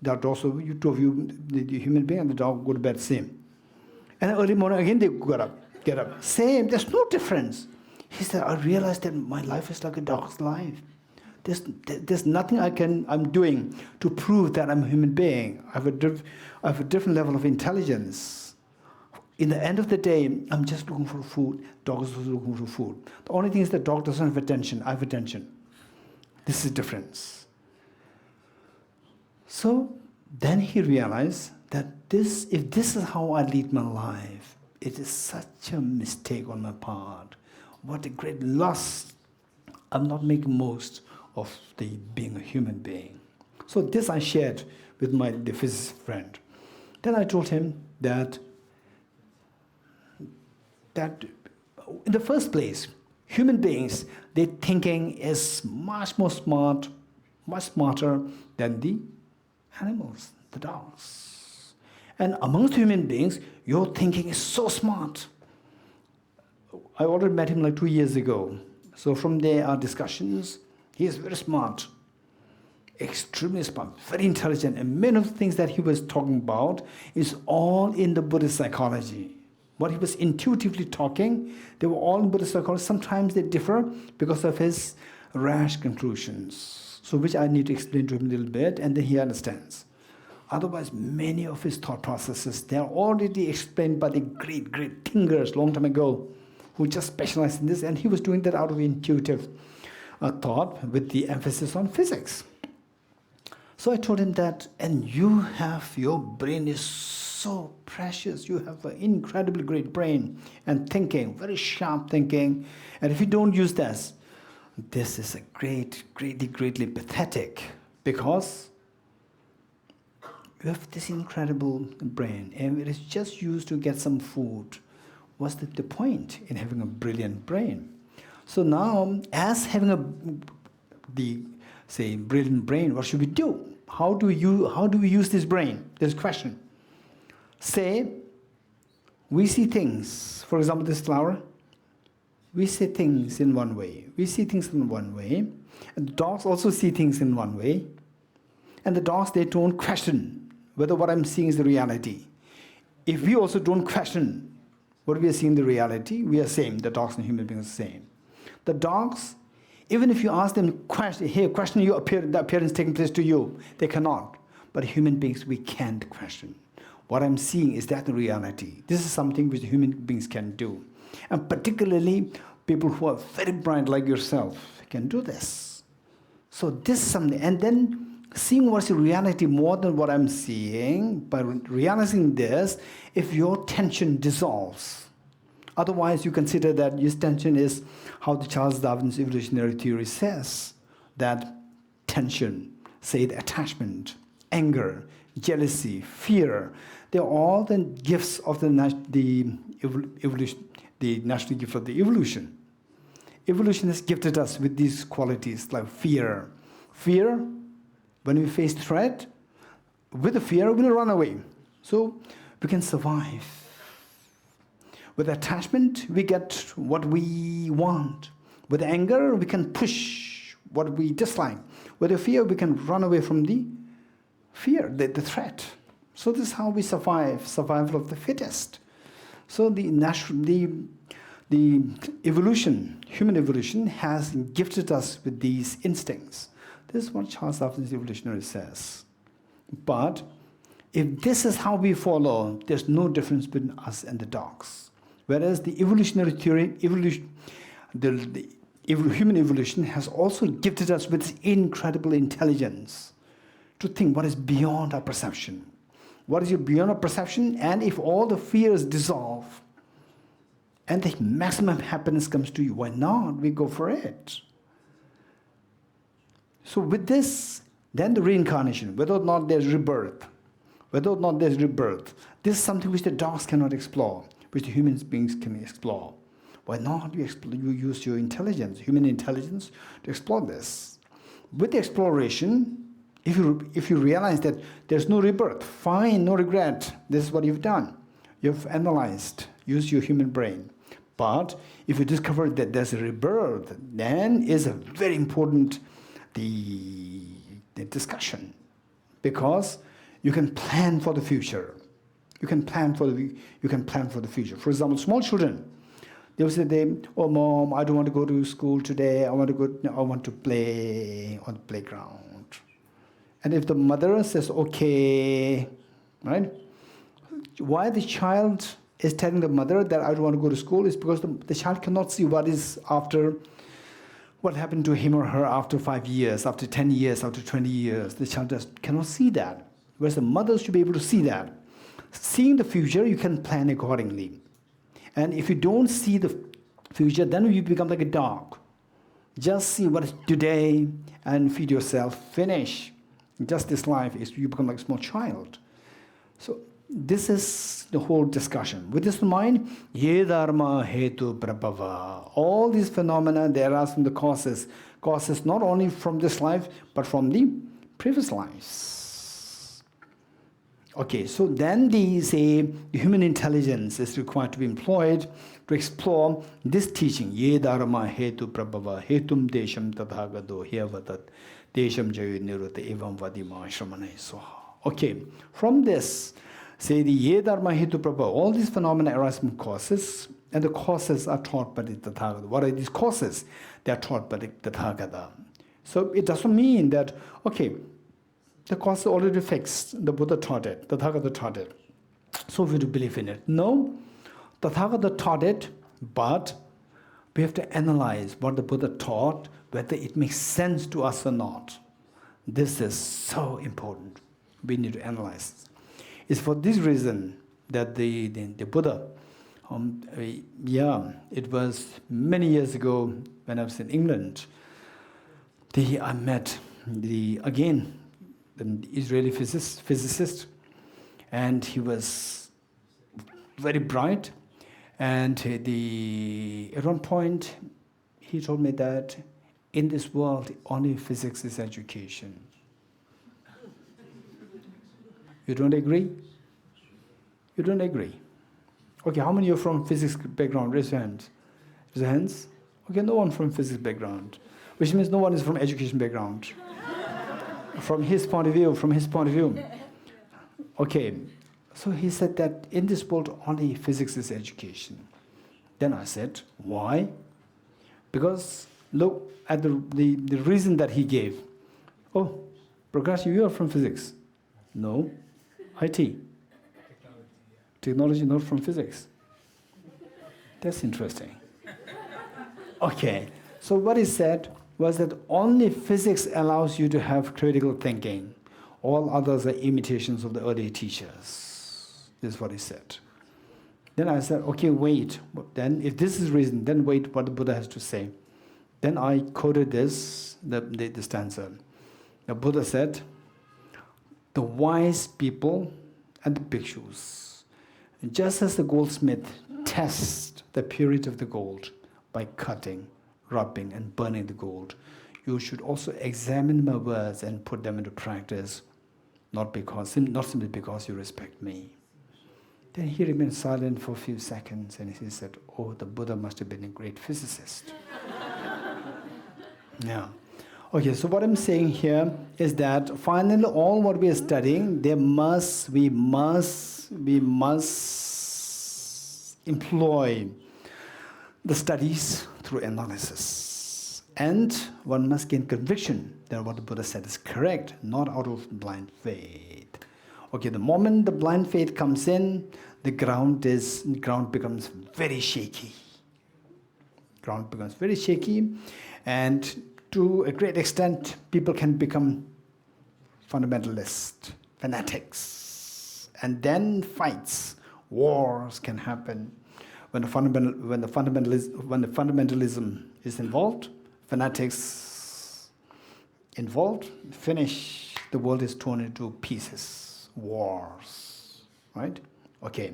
That also, you two of you, the human being and the dog, go to bed same. And early morning again they get up. Same, there's no difference. He said, I realized that my life is like a dog's life. There's nothing I'm doing to prove that I'm a human being. I have a different level of intelligence. In the end of the day, I'm just looking for food. Dog is also looking for food. The only thing is that dog doesn't have attention. I have attention. This is the difference. So then he realized that if this is how I lead my life, it is such a mistake on my part. What a great loss. I'm not making most of being a human being. So this I shared with the physicist friend. Then I told him that In the first place, human beings, their thinking is much more smart, much smarter than the animals, the dogs. And amongst human beings, your thinking is so smart. I already met him like 2 years ago. So from there, our discussions, he is very smart, extremely smart, very intelligent. And many of the things that he was talking about is all in the Buddhist psychology. What he was intuitively talking, they were all in Buddhist psychology. Sometimes they differ because of his rash conclusions. So which I need to explain to him a little bit, and then he understands. Otherwise, many of his thought processes, they are already explained by the great, great thinkers long time ago, who just specialized in this, and he was doing that out of intuitive thought with the emphasis on physics. So I told him that, and your brain is so precious, you have an incredibly great brain and thinking, very sharp thinking, and if you don't use this is a greatly pathetic, because you have this incredible brain and it is just used to get some food. What's the point in having a brilliant brain? So now, as having brilliant brain, what should we do? How do we use this brain? There's a question. Say, we see things, for example, this flower, we see things in one way. We see things in one way. And the dogs also see things in one way. And the dogs, they don't question whether what I'm seeing is the reality. If we also don't question what we are seeing the reality, we are same. The dogs and human beings are the same. The dogs, even if you ask them, question the appearance taking place to you, they cannot. But human beings, we can't question. What I'm seeing, is that the reality? This is something which human beings can do. And particularly, people who are very bright like yourself can do this. So this is something. And then seeing what's the reality more than what I'm seeing, by realizing this, if your tension dissolves. Otherwise, you consider that this tension is how the Charles Darwin's evolutionary theory says, that tension, say the attachment, anger, jealousy, fear, they're all the gifts of the evolution, the natural gift of the evolution. Evolution has gifted us with these qualities like fear. Fear, when we face threat, with the fear, we'll run away. So we can survive. With attachment, we get what we want. With anger, we can push what we dislike. With the fear, we can run away from the fear, the threat. So this is how we survive, survival of the fittest. So the evolution, human evolution, has gifted us with these instincts. This is what Charles Darwin's evolutionary says. But if this is how we follow, there's no difference between us and the dogs. Whereas the evolutionary theory, human evolution has also gifted us with incredible intelligence to think what is beyond our perception. What is beyond our perception? And if all the fears dissolve and the maximum happiness comes to you, why not? We go for it. So with this, then the reincarnation, whether or not there's rebirth, this is something which the dogs cannot explore, which the human beings can explore. Why not? You use your intelligence, human intelligence, to explore this. With the exploration, if you realize that there's no rebirth, fine, no regret, this is what you've done. You've analyzed, used your human brain. But if you discover that there's a rebirth, then is a very important the discussion, because you can plan for the future. You can plan for the future. For example, small children, they will say, "Oh, Mom, I don't want to go to school today. I want to play on the playground." And if the mother says, "Okay," right? Why the child is telling the mother that I don't want to go to school is because the child cannot see what happened to him or her after 5 years, after 10 years, after 20 years. The child just cannot see that. Whereas the mother should be able to see that. Seeing the future, you can plan accordingly. And if you don't see the future, then you become like a dog. Just see what is today and feed yourself, finish. Just this life, you become like a small child. So this is the whole discussion. With this in mind, ye dharma hetu prabhava. All these phenomena, they arise from the causes. Causes not only from this life, but from the previous lives. Okay, so then the human intelligence is required to be employed to explore this teaching. Ye dharma hetu prabhava hetum desham tathagado hyavatat desham jayu nirvata evam vadima shramane soha. Okay, from this, say the ye dharma hetu prabhava, all these phenomena arise from causes, and the causes are taught by the Tathagata. What are these causes? They are taught by the Tathagata. So it doesn't mean that, okay, the cause is already fixed. The Buddha taught it. The Tathagata taught it. So we do believe in it. No, the Tathagata taught it, but we have to analyze what the Buddha taught, whether it makes sense to us or not. This is so important. We need to analyze. It's for this reason that the Buddha, it was many years ago when I was in England. I met the Israeli physicist, and he was very bright. And at one point, he told me that in this world, only physics is education. You don't agree? You don't agree? Okay, how many of you are from physics background? Raise your hands. Raise your hands. Okay, no one from physics background, which means no one is from education background. From his point of view. Okay, so he said that in this world only physics is education. Then I said, why? Because look at the reason that he gave. Oh, Prakash, you are from physics. No, IT. Technology, not from physics. That's interesting. Okay, so what he said was that only physics allows you to have critical thinking. All others are imitations of the early teachers. This is what he said. Then I said, okay, wait. Then if this is reason, then wait what the Buddha has to say. Then I quoted this, the stanza. The Buddha said, the wise people and the bhikshus, just as the goldsmith tests the purity of the gold by cutting, rubbing, and burning the gold, you should also examine my words and put them into practice, not simply because you respect me. Then he remained silent for a few seconds, and he said, oh, the Buddha must have been a great physicist. Yeah. Okay, so what I'm saying here is that finally all what we are studying, we must employ the studies through analysis. And one must gain conviction that what the Buddha said is correct, not out of blind faith. Okay, the moment the blind faith comes in, the ground becomes very shaky. Ground becomes very shaky, and to a great extent, people can become fundamentalists, fanatics, and then fights, wars can happen. When the fundamentalism is involved, fanatics involved, finish, the world is torn into pieces, wars, right? Okay,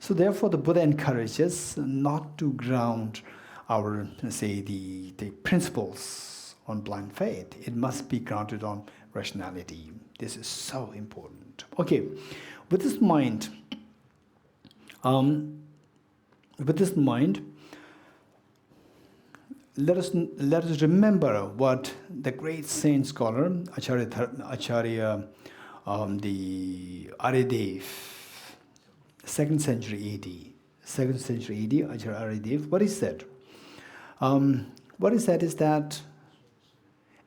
so therefore the Buddha encourages not to ground our, say, the principles on blind faith. It must be grounded on rationality. This is so important. Okay, with this in mind, let us remember what the great saint scholar Acharya the Ariyadev, 2nd century AD, Acharya Ariyadev, what he said. What he said is that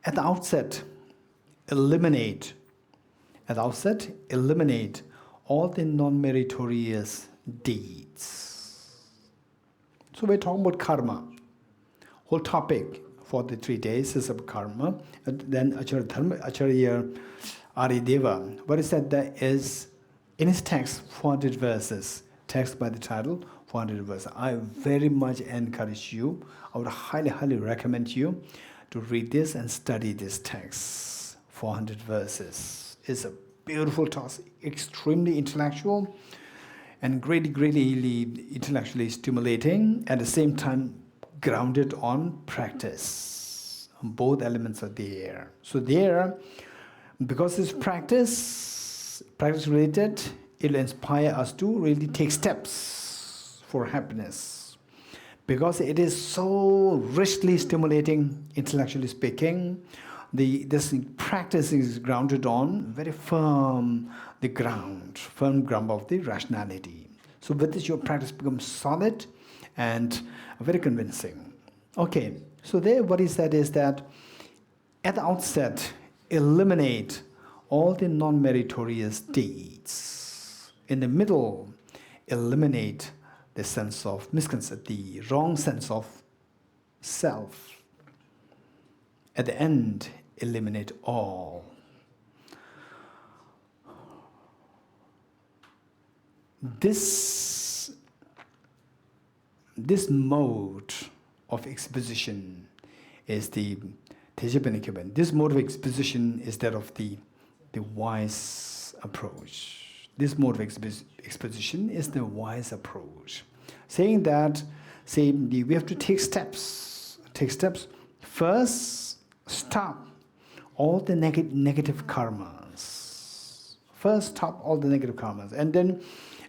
at the outset, eliminate all the non-meritorious deeds. So we're talking about karma. Whole topic for the 3 days is about karma. And then Acharya Arideva, what he said there is, in his text, 400 verses, text by the title, 400 verses. I very much encourage you, I would highly, highly recommend you to read this and study this text. 400 verses is a beautiful talks, extremely intellectual and greatly intellectually stimulating, at the same time grounded on practice. Both elements are there. So there, because it's practice related, it'll inspire us to really take steps for happiness. Because it is so richly stimulating, intellectually speaking, this practice is grounded on very firm ground of the rationality. So with this, your practice becomes solid and very convincing. Okay, so there what he said is that at the outset, eliminate all the non-meritorious deeds. In the middle, eliminate the sense of misconception, the wrong sense of self. At the end, eliminate all. This mode of exposition is the Tejapanikaban. This mode of exposition is that of the wise approach. This mode of exposition is the wise approach. Saying that, we have to take steps. First, stop all the negative karmas. First, stop all the negative karmas. And then,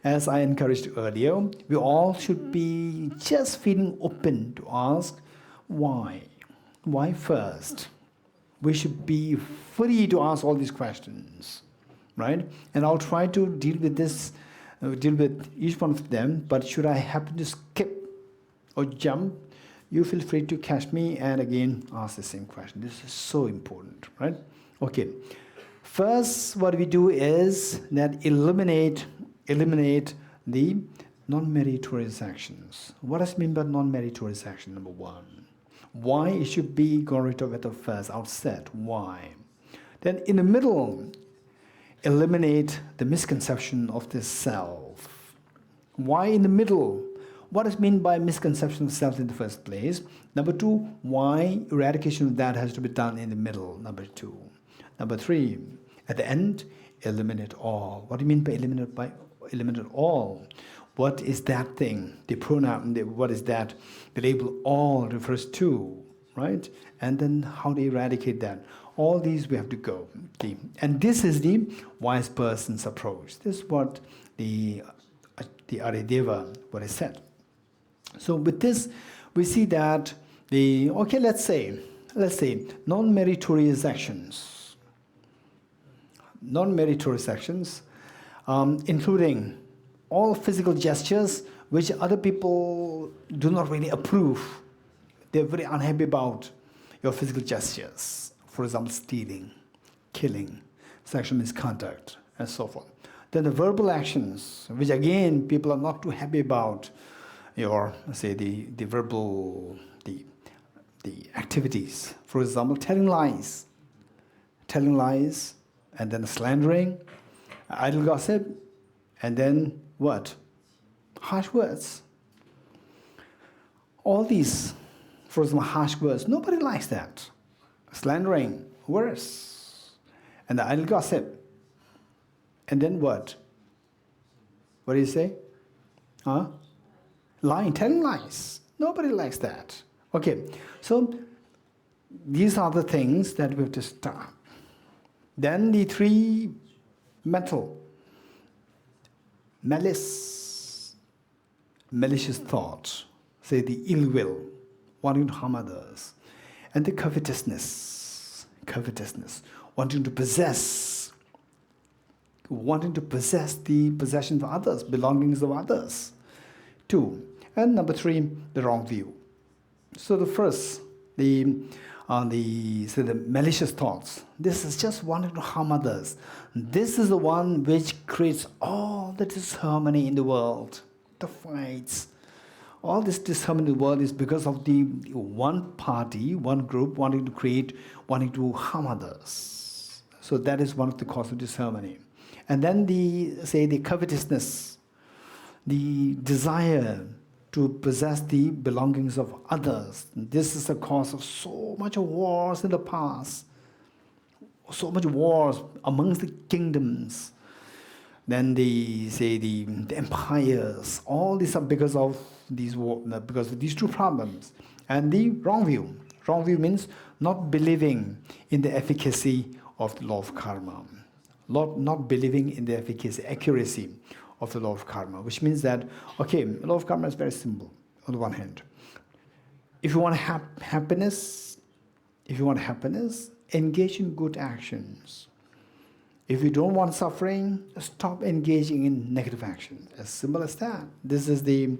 as I encouraged earlier, we all should be just feeling open to ask why. Why first? We should be free to ask all these questions, right? And I'll try to deal with each one of them, but should I happen to skip or jump, you feel free to catch me and again ask the same question. This is so important, right? Okay. First, what we do is that eliminate the non-meritorious actions. What does it mean by non-meritorious action? Number one. Why it should be gone rid of at the first outset. Why? Then in the middle, eliminate the misconception of the self. Why in the middle? What is meant by misconception of self in the first place? Number two, why eradication of that has to be done in the middle? Number two. Number three, at the end, eliminate all. What do you mean by eliminate all? What is that thing? The pronoun, what is that? The label all refers to, right? And then how to eradicate that. All these we have to go. Okay. And this is the wise person's approach. This is what the Arideva, what I said. So with this, we see that let's say non-meritorious actions, including all physical gestures which other people do not really approve. They're very unhappy about your physical gestures. For example, stealing, killing, sexual misconduct, and so forth. Then the verbal actions, which again people are not too happy about, your the verbal the activities. For example, telling lies, and then slandering, idle gossip, and then what? Harsh words. All these, for example, harsh words, nobody likes that. Slandering, worse. And the idle gossip. And then what? What do you say? Lying, telling lies. Nobody likes that. Okay, so these are the things that we have to stop. Then the three mental. Malicious thought, the ill will, wanting to harm others, and the covetousness, wanting to possess the possessions of others, belongings of others. 2, and number 3, the wrong view. So the first, the malicious thoughts. This is just wanting to harm others. This is the one which creates all the disharmony in the world, the fights. All this disharmony in the world is because of the one party, one group wanting to harm others. So that is one of the causes of disharmony. And then the covetousness, the desire to possess the belongings of others. This is the cause of so much wars in the past. so much wars amongst the kingdoms. Then the empires. All these are because of these because of these two problems. And the wrong view. Wrong view means not believing in the efficacy of the law of karma. Not believing in the efficacy, accuracy of the law of karma, which means that, okay, the law of karma is very simple on the one hand. If you want happiness, engage in good actions. If you don't want suffering, stop engaging in negative actions. As simple as that. This is the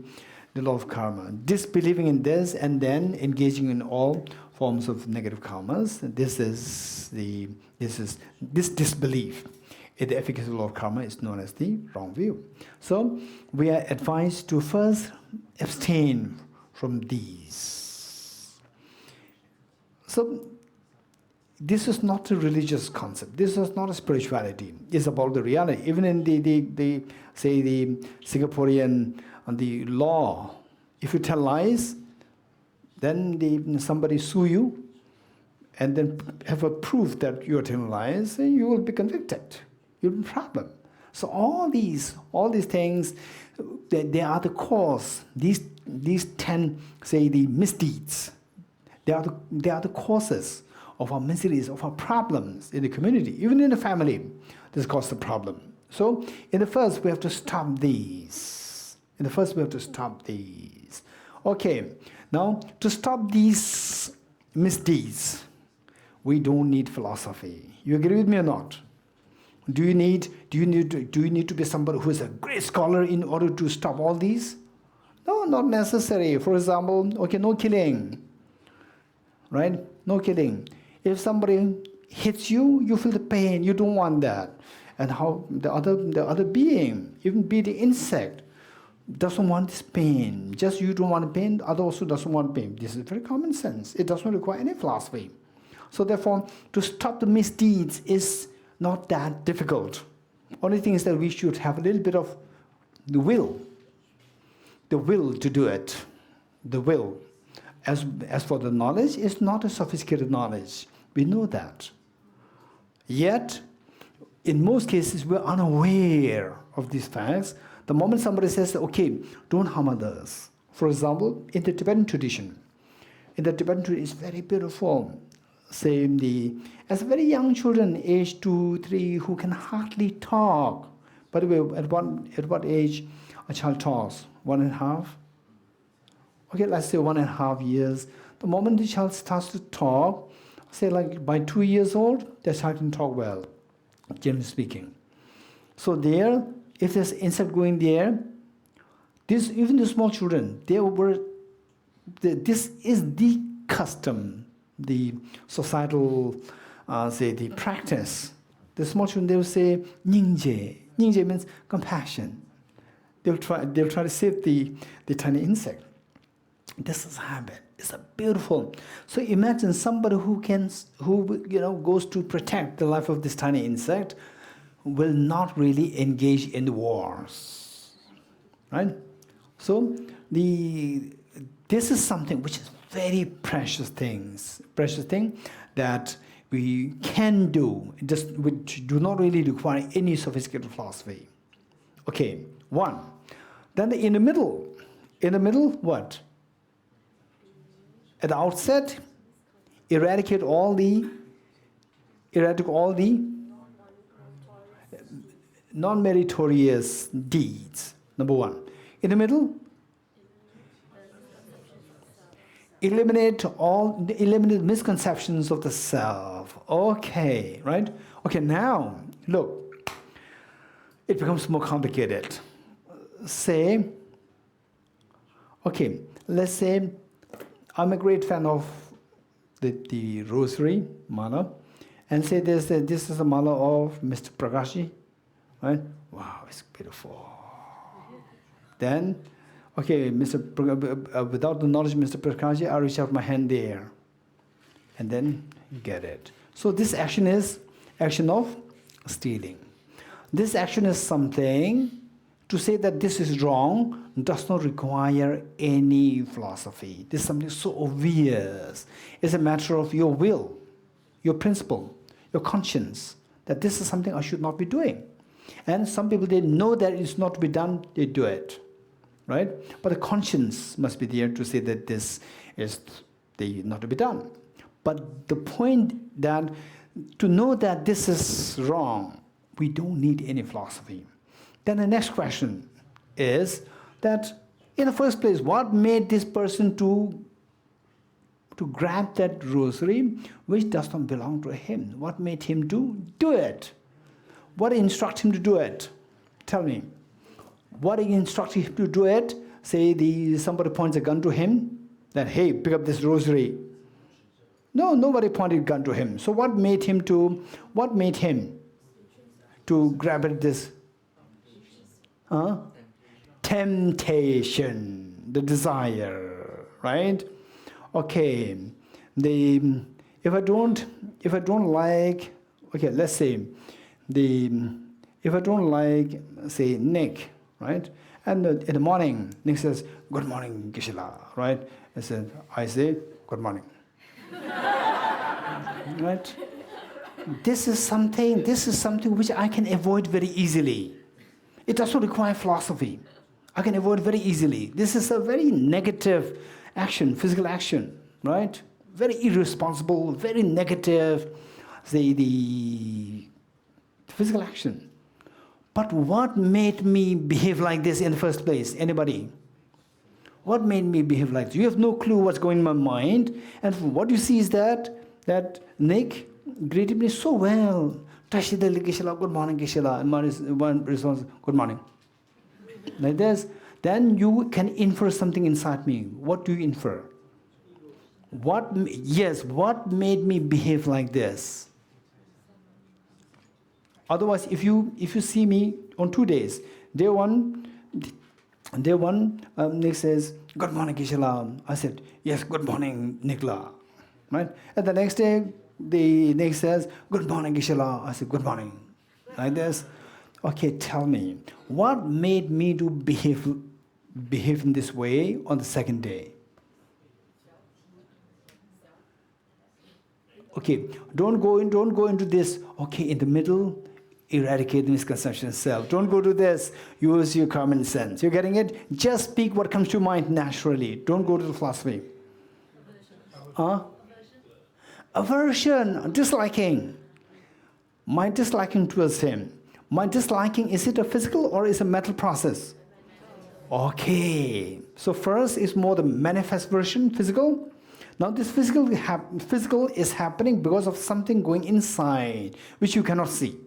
law of karma. Disbelieving in this and then engaging in all forms of negative karmas. This disbelief in the efficacy of the law of karma is known as the wrong view. So we are advised to first abstain from these. So this is not a religious concept. This is not a spirituality. It's about the reality. Even in the Singaporean the law, if you tell lies, then somebody sue you, and then have a proof that you are telling lies, and you will be convicted. You'll be a problem. So all these things, they are the cause. These 10, say, the misdeeds. They are the causes of our miseries, of our problems in the community, even in the family. This causes the problem. So in the first, we have to stop these. Okay, now to stop these misdeeds, we don't need philosophy. You agree with me or not? Do you need to be somebody who is a great scholar in order to stop all these? No, not necessary. For example, okay, no killing, right? No killing. If somebody hits you, you feel the pain. You don't want that. And how the other being, even be the insect, doesn't want this pain. Just you don't want pain, the other also doesn't want pain. This is very common sense. It doesn't require any philosophy. So therefore, to stop the misdeeds is not that difficult. Only thing is that we should have a little bit of the will to do it. The will. As for the knowledge, it's not a sophisticated knowledge. We know that. Yet, in most cases, we're unaware of these facts. The moment somebody says, okay, don't harm others. For example, in the Tibetan tradition, it's very beautiful. Say, as very young children, age 2, 3, who can hardly talk. By the way, at what age a child talks? 1.5? Okay, let's say 1.5 years. The moment the child starts to talk, say like by 2 years old, the child can talk well, generally speaking. So there, if there's insect going there, even the small children, this is the custom, the societal, the practice. The small children, they will say, "Ningje." Ningje means compassion. They'll try to save the tiny insect. This is a habit. It's a beautiful. So imagine somebody who goes to protect the life of this tiny insect will not really engage in the wars, right? So this is something which is very precious thing that we can do, which do not really require any sophisticated philosophy. Okay, one. Then in the middle, what? At the outset, eradicate all the non-meritorious deeds. Number one. In the middle, eliminate misconceptions of the self. Okay, right? Okay, now look, it becomes more complicated. Say, okay, let's say I'm a great fan of the rosary mala, and say this is a mala of Mr. Prakashi, right? Wow, it's beautiful. Then, okay, without the knowledge of Mr. Prakashi, I reach out my hand there, and then get it. So this action is action of stealing. This action is something to say that this is wrong does not require any philosophy. This is something so obvious. It's a matter of your will, your principle. your conscience, that this is something I should not be doing. And some people, they know that it's not to be done, they do it, right? But the conscience must be there to say that this is not to be done. But the point that to know that this is wrong, we don't need any philosophy. Then the next question is that in the first place, what made this person to grab that rosary which does not belong to him? What made him do it? What instructed him to do it? Tell me. What instructed him to do it? Say somebody points a gun to him, that, hey, pick up this rosary. No, nobody pointed a gun to him. So what made him to grab at this? Temptation, the desire, right? Okay, if I don't like, okay, let's say if I don't like, say, Nick, right? And in the morning, Nick says, "Good morning, Geshe," right? I say, "Good morning." Right? This is something which I can avoid very easily. It doesn't require philosophy. I can avoid very easily. This is a very negative action, physical action, right? Very irresponsible, very negative, the physical action. But what made me behave like this in the first place? Anybody? What made me behave like this? You have no clue what's going in my mind. And what you see is that Nick greeted me so well. Good morning, Geshe. And my response, good morning. Like this. Then you can infer something inside me. What do you infer? What made me behave like this? Otherwise, if you see me on 2 days, day one, Nick says, "Good morning, Geshe." I said, "Yes, good morning, Nikla." Right? And the next day, Nick says, "Good morning, Geshe." I said, "Good morning." Like this. Okay, tell me, what made me to behave in this way on the second day? Okay, don't go into this. Okay, in the middle, eradicate the misconception itself. Don't go to this. Use your common sense. You're getting it? Just speak what comes to mind naturally. Don't go to the philosophy. Aversion, disliking. My disliking towards him. My disliking, is it a physical or is it a mental process? Okay. So first is more the manifest version, physical. Now this physical is happening because of something going inside, which you cannot see.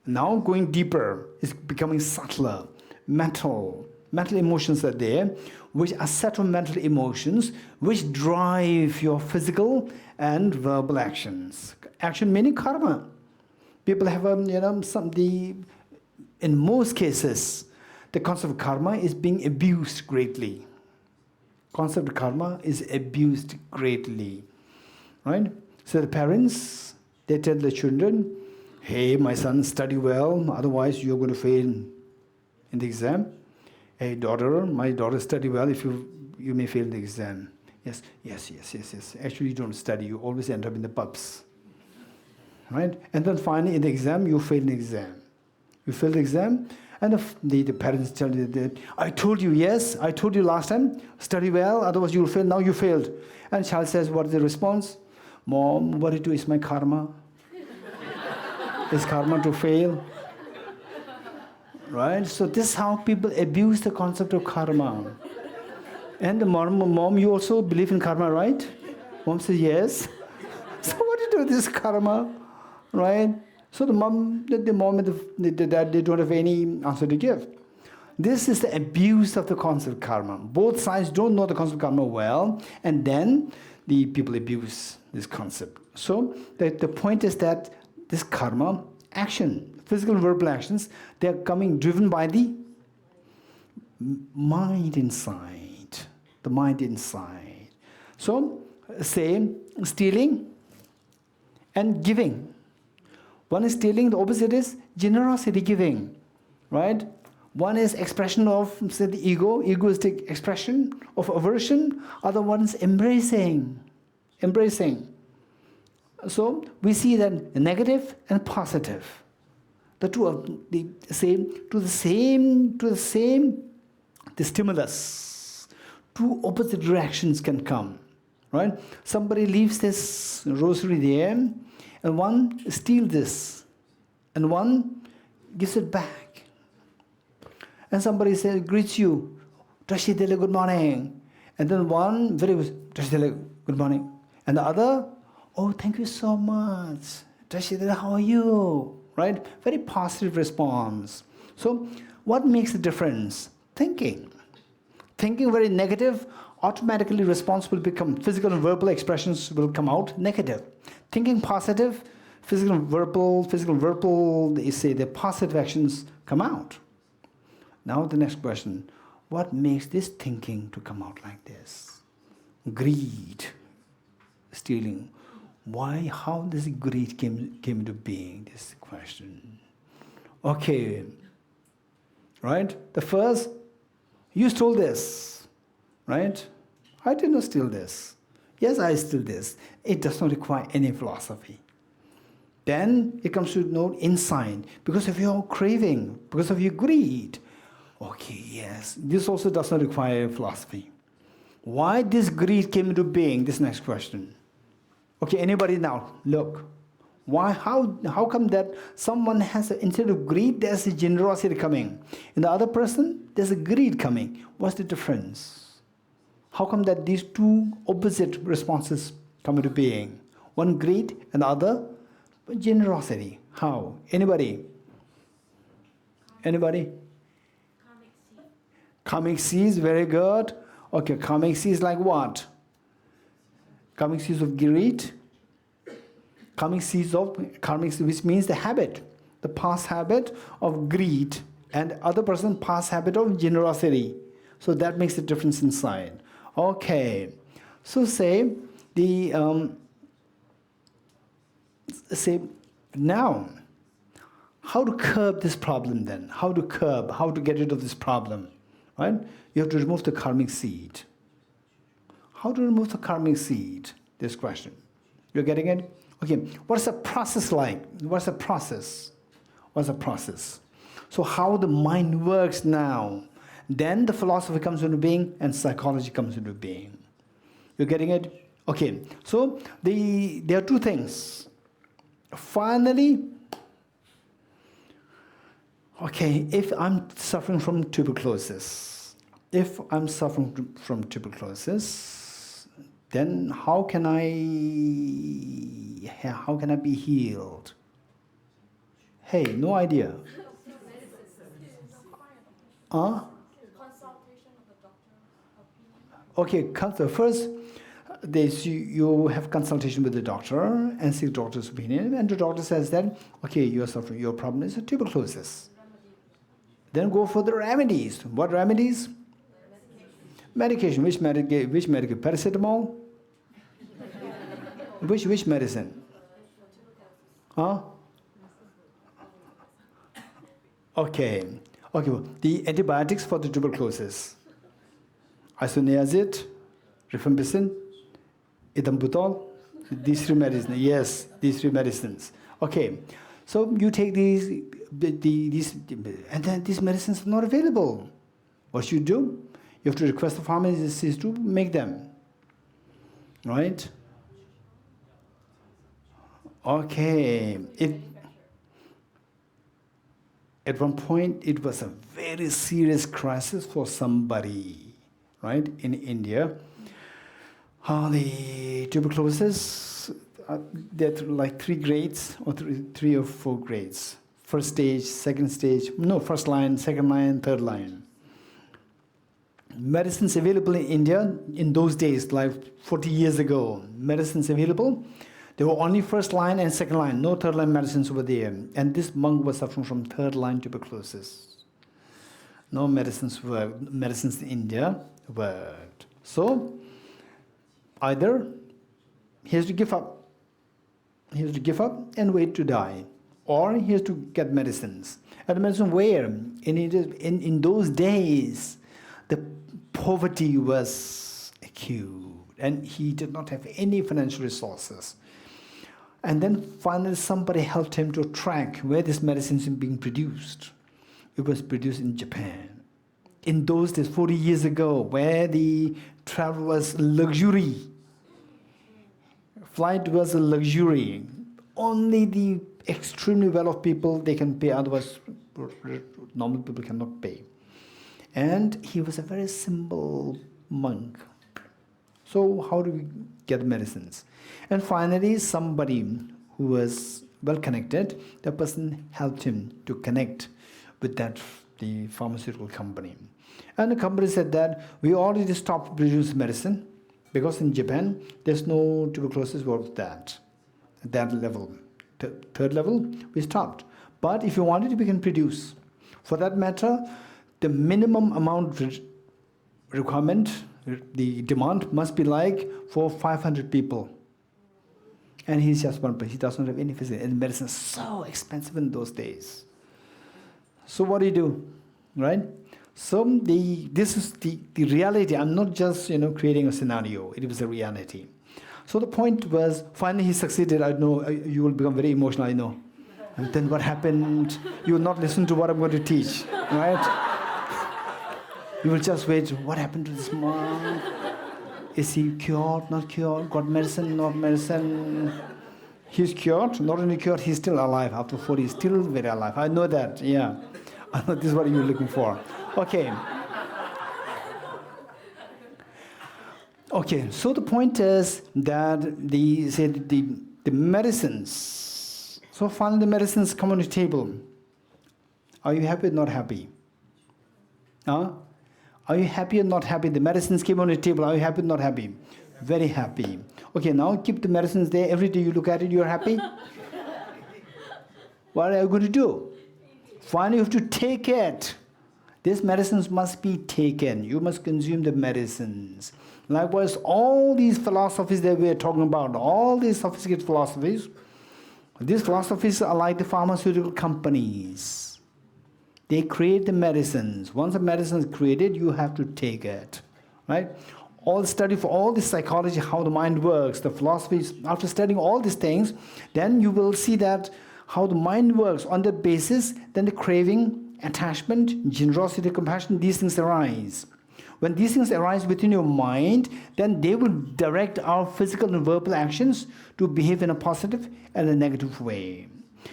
Now going deeper, is becoming subtler. Mental emotions are there, which are set of mental emotions, which drive your physical and verbal actions. Action meaning karma. People have, in most cases, the concept of karma is being abused greatly. Concept of karma is abused greatly, right? So the parents, they tell the children, "Hey, my son, study well, otherwise you're going to fail in the exam. Hey, my daughter, study well, if you may fail in the exam." Yes. Actually, you don't study, you always end up in the pubs. Right? And then finally, in the exam, you fail the exam. You fail the exam, and the parents tell you that, "I told you last time, study well, otherwise you'll fail, now you failed." And the child says, what is the response? "Mom, what you do is my karma." It's karma to fail. Right? So this is how people abuse the concept of karma. And the mom, you also believe in karma, right? Mom says, "Yes." So what do you do with this karma? Right? So the mom and the dad, they don't have any answer to give. This is the abuse of the concept of karma. Both sides don't know the concept of karma well, and then the people abuse this concept. So the point is that this karma action, physical and verbal actions, they are driven by the mind inside. The mind inside. So say stealing and giving. One is stealing, the opposite is generosity, giving, right? One is expression of, say, the egoistic expression of aversion. Other one is embracing. So we see that negative and positive, the two of the same, the stimulus. Two opposite directions can come, right? Somebody leaves this rosary there, and one steals this, and one gives it back. And somebody says, greets you, Trashidele, good morning. And then one, very good, Trashidele, good morning. And the other, oh, thank you so much. Trashidele, how are you? Right? Very positive response. So what makes the difference? Thinking. Thinking very negative, automatically response will become, physical and verbal expressions will come out negative. Thinking positive, physical and verbal, they say the positive actions come out. Now the next question, what makes this thinking to come out like this? Greed, stealing. Why, how this greed came into being, this is the question. Okay, right? The first, you stole this, right? I did not steal this. Yes, I stole this. It does not require any philosophy. Then it comes to know insight, because of your craving, because of your greed. Okay, yes, this also does not require philosophy. Why this greed came into being? This next question. Okay, anybody now, look. Why, how come that someone has, instead of greed, there's a generosity coming. In the other person, there's a greed coming. What's the difference? How come that these two opposite responses come into being? One greed and the other generosity. How? Anybody? Anybody? Karmic seeds, very good. Okay, karmic seeds like what? Karmic seeds of greed. Karmic seeds, which means the habit, the past habit of greed, and other person past habit of generosity. So that makes a difference inside. Okay, so say now, how to curb this problem then? How to get rid of this problem, right? You have to remove the karmic seed. How to remove the karmic seed? This question. You're getting it? Okay, what's the process like? What's the process? So how the mind works now, then the philosophy comes into being and psychology comes into being. You're getting it? Okay, so there are two things. Finally, okay, if I'm suffering from tuberculosis, then how can I be healed? Hey, no idea. Okay, first you have consultation with the doctor and seek doctor's opinion, and the doctor says that, okay, you are suffering, your problem is tuberculosis. Then go for the remedies. What remedies? Medication. Which medication? Paracetamol? Which medicine? Okay. Well, the antibiotics for the tuberculosis. Isoniazid, rifampicin, ethambutol, these three medicines. Yes, these three medicines. Okay. So you take these, and then these medicines are not available. What you do? You have to request the pharmacist to make them. Right? Okay. At one point, it was a very serious crisis for somebody, right, in India. The tuberculosis, there are like 3 grades, or 3 or 4 grades. First stage, second stage, first line, second line, third line. Medicines available in India in those days, like 40 years ago, medicines available. There were only first line and second line, no third line medicines over there. And this monk was suffering from third line tuberculosis. No medicines worked. Medicines in India worked. So either he has to give up. He has to give up and wait to die. Or he has to get medicines. And the medicine where? In those days, the poverty was acute. And he did not have any financial resources. And then finally somebody helped him to track where this medicine is being produced. It was produced in Japan. In those days, 40 years ago, where the travel was luxury. Flight was a luxury. Only the extremely well-off people, they can pay, otherwise normal people cannot pay. And he was a very simple monk. So how do we get medicines? And finally, somebody who was well-connected, that person helped him to connect with the pharmaceutical company. And the company said that we already stopped producing medicine because in Japan, there's no tuberculosis worth that. At that level. Third level, we stopped. But if you want it, we can produce. For that matter, the minimum amount requirement, the demand must be like for 500 people. And he's just one person. He doesn't have any facility. And medicine is so expensive in those days. So what do? Right? So this is the reality. I'm not just creating a scenario. It was a reality. So the point was, finally he succeeded. I know you will become very emotional, I know. And then what happened? You will not listen to what I'm going to teach, right? You will just wait, what happened to this monk? Is he cured, not cured? Got medicine, not medicine? He's cured, not only cured, he's still alive. After 40, he's still very alive. I know that, yeah. I know this is what you're looking for. Okay. Okay, so the point is that the medicines, so finally the medicines come on the table. Are you happy or not happy? Huh? Are you happy or not happy? The medicines came on the table. Are you happy or not happy? Very happy. Okay, now keep the medicines there. Every day you look at it, you're happy? What are you going to do? Finally, you have to take it. These medicines must be taken. You must consume the medicines. Likewise, all these philosophies that we are talking about, all these sophisticated philosophies, these philosophies are like the pharmaceutical companies. They create the medicines. Once a medicine is created, you have to take it. Right? All the study for all the psychology, how the mind works, the philosophies, after studying all these things, then you will see that how the mind works. On that basis, then the craving, attachment, generosity, compassion, these things arise. When these things arise within your mind, then they will direct our physical and verbal actions to behave in a positive and a negative way.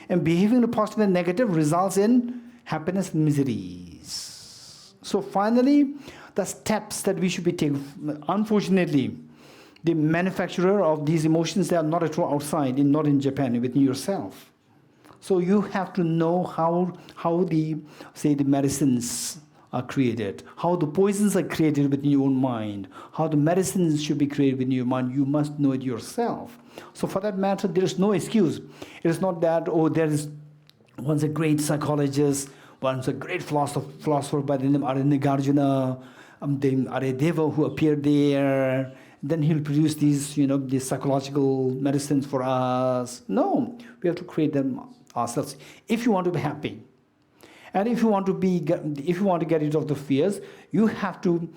And behaving in a positive and negative results in happiness and miseries. So finally, the steps that we should be taking, unfortunately, the manufacturer of these emotions, they are not at all outside, not in Japan, within yourself. So you have to know how the medicines are created, how the poisons are created within your own mind, how the medicines should be created within your mind. You must know it yourself. So for that matter, there is no excuse. It is not that, there is once a great psychologist, once a great philosopher by the name of Nagarjuna, Aryadeva, who appeared there. Then he'll produce these psychological medicines for us. No, we have to create them ourselves. If you want to be happy, and if you want to get rid of the fears, you have to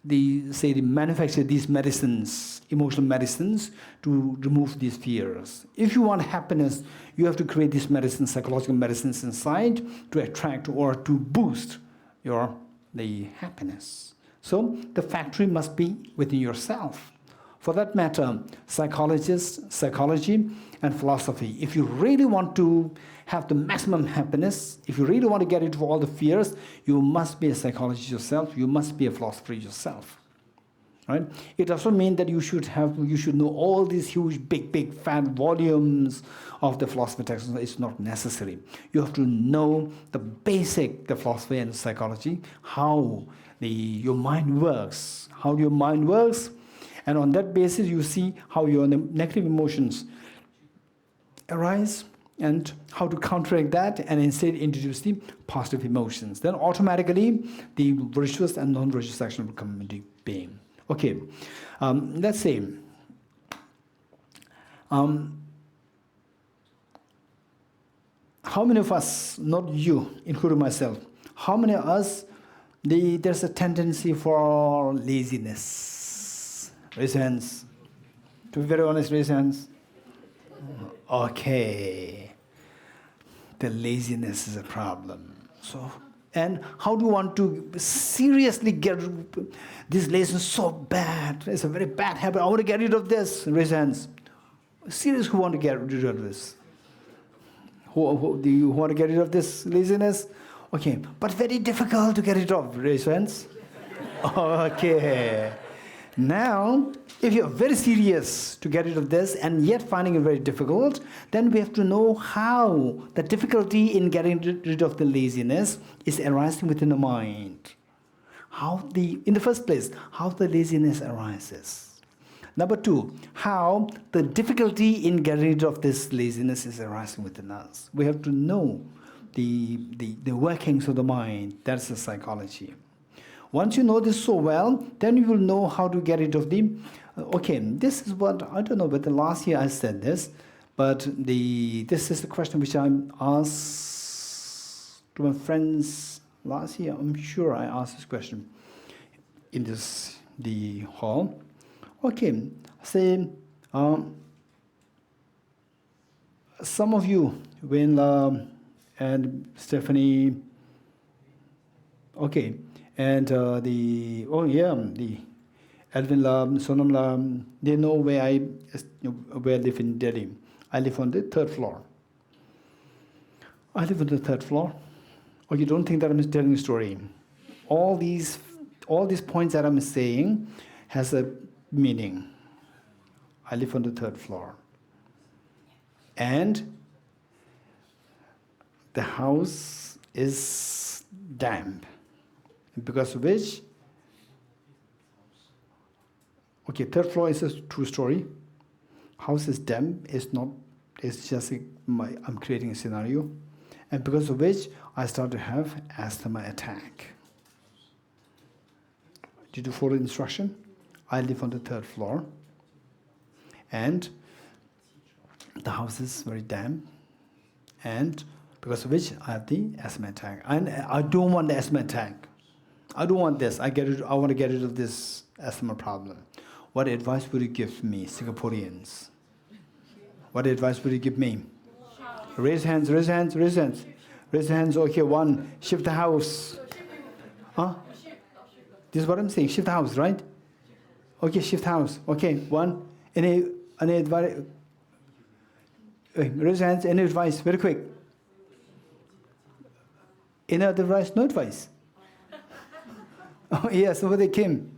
manufacture these medicines, emotional medicines, to remove these fears. If you want happiness, you have to create these medicines, psychological medicines inside to attract or to boost the happiness. So the factory must be within yourself. For that matter, psychology, and philosophy. If you really want to have the maximum happiness, if you really want to get rid of all the fears, you must be a psychologist yourself. You must be a philosopher yourself. Right? It doesn't mean that you should know all these huge, big, fat volumes of the philosophy texts. It's not necessary. You have to know the philosophy and psychology, how your mind works, and on that basis you see how your negative emotions arise and how to counteract that and instead introduce the positive emotions. Then automatically the virtuous and non-virtuous action will come into being. Okay, let's say how many of us, not you, including myself, how many of us, there's a tendency for laziness? Raise hands. To be very honest, raise hands. Okay. The laziness is a problem. So, and how do you want to seriously get this laziness so bad? It's a very bad habit. I want to get rid of this. Raise hands. Serious, who want to get rid of this? Who do you want to get rid of this laziness? Okay, but very difficult to get rid of. Raise hands. Okay. Now, if you're very serious to get rid of this and yet finding it very difficult, then we have to know how the difficulty in getting rid of the laziness is arising within the mind. In the first place, how the laziness arises. Number two, how the difficulty in getting rid of this laziness is arising within us. We have to know the workings of the mind. That's the psychology. Once you know this so well, then you will know how to get rid of the... Okay, this is what, I don't know whether last year I said this, but this is the question which I asked to my friends last year. I'm sure I asked this question in the hall. Okay, say, some of you, Wenla and Stephanie, okay, and the Alvin Lam, Sonam Lam, they know where I live in Delhi. I live on the 3rd floor. I live on the 3rd floor. Oh, you don't think that I'm telling a story. All these points that I'm saying has a meaning. I live on the 3rd floor. And the house is damp. Because of which, okay, 3rd floor is a true story. House is damp, it's just I'm creating a scenario. And because of which, I start to have asthma attack. Did you follow the instruction? I live on the 3rd floor. And the house is very damp. And because of which, I have the asthma attack. And I don't want the asthma attack. I don't want this. I want to get rid of this asthma problem. What advice would you give me, Singaporeans? What advice would you give me? Raise hands, raise hands, raise hands. Raise hands, okay, 1, shift the house. Huh? This is what I'm saying, shift the house, right? Okay, shift house. Okay, 1. Any advice? Raise hands, any advice, very quick. Any other advice? No advice. Oh, yes, over there, Kim.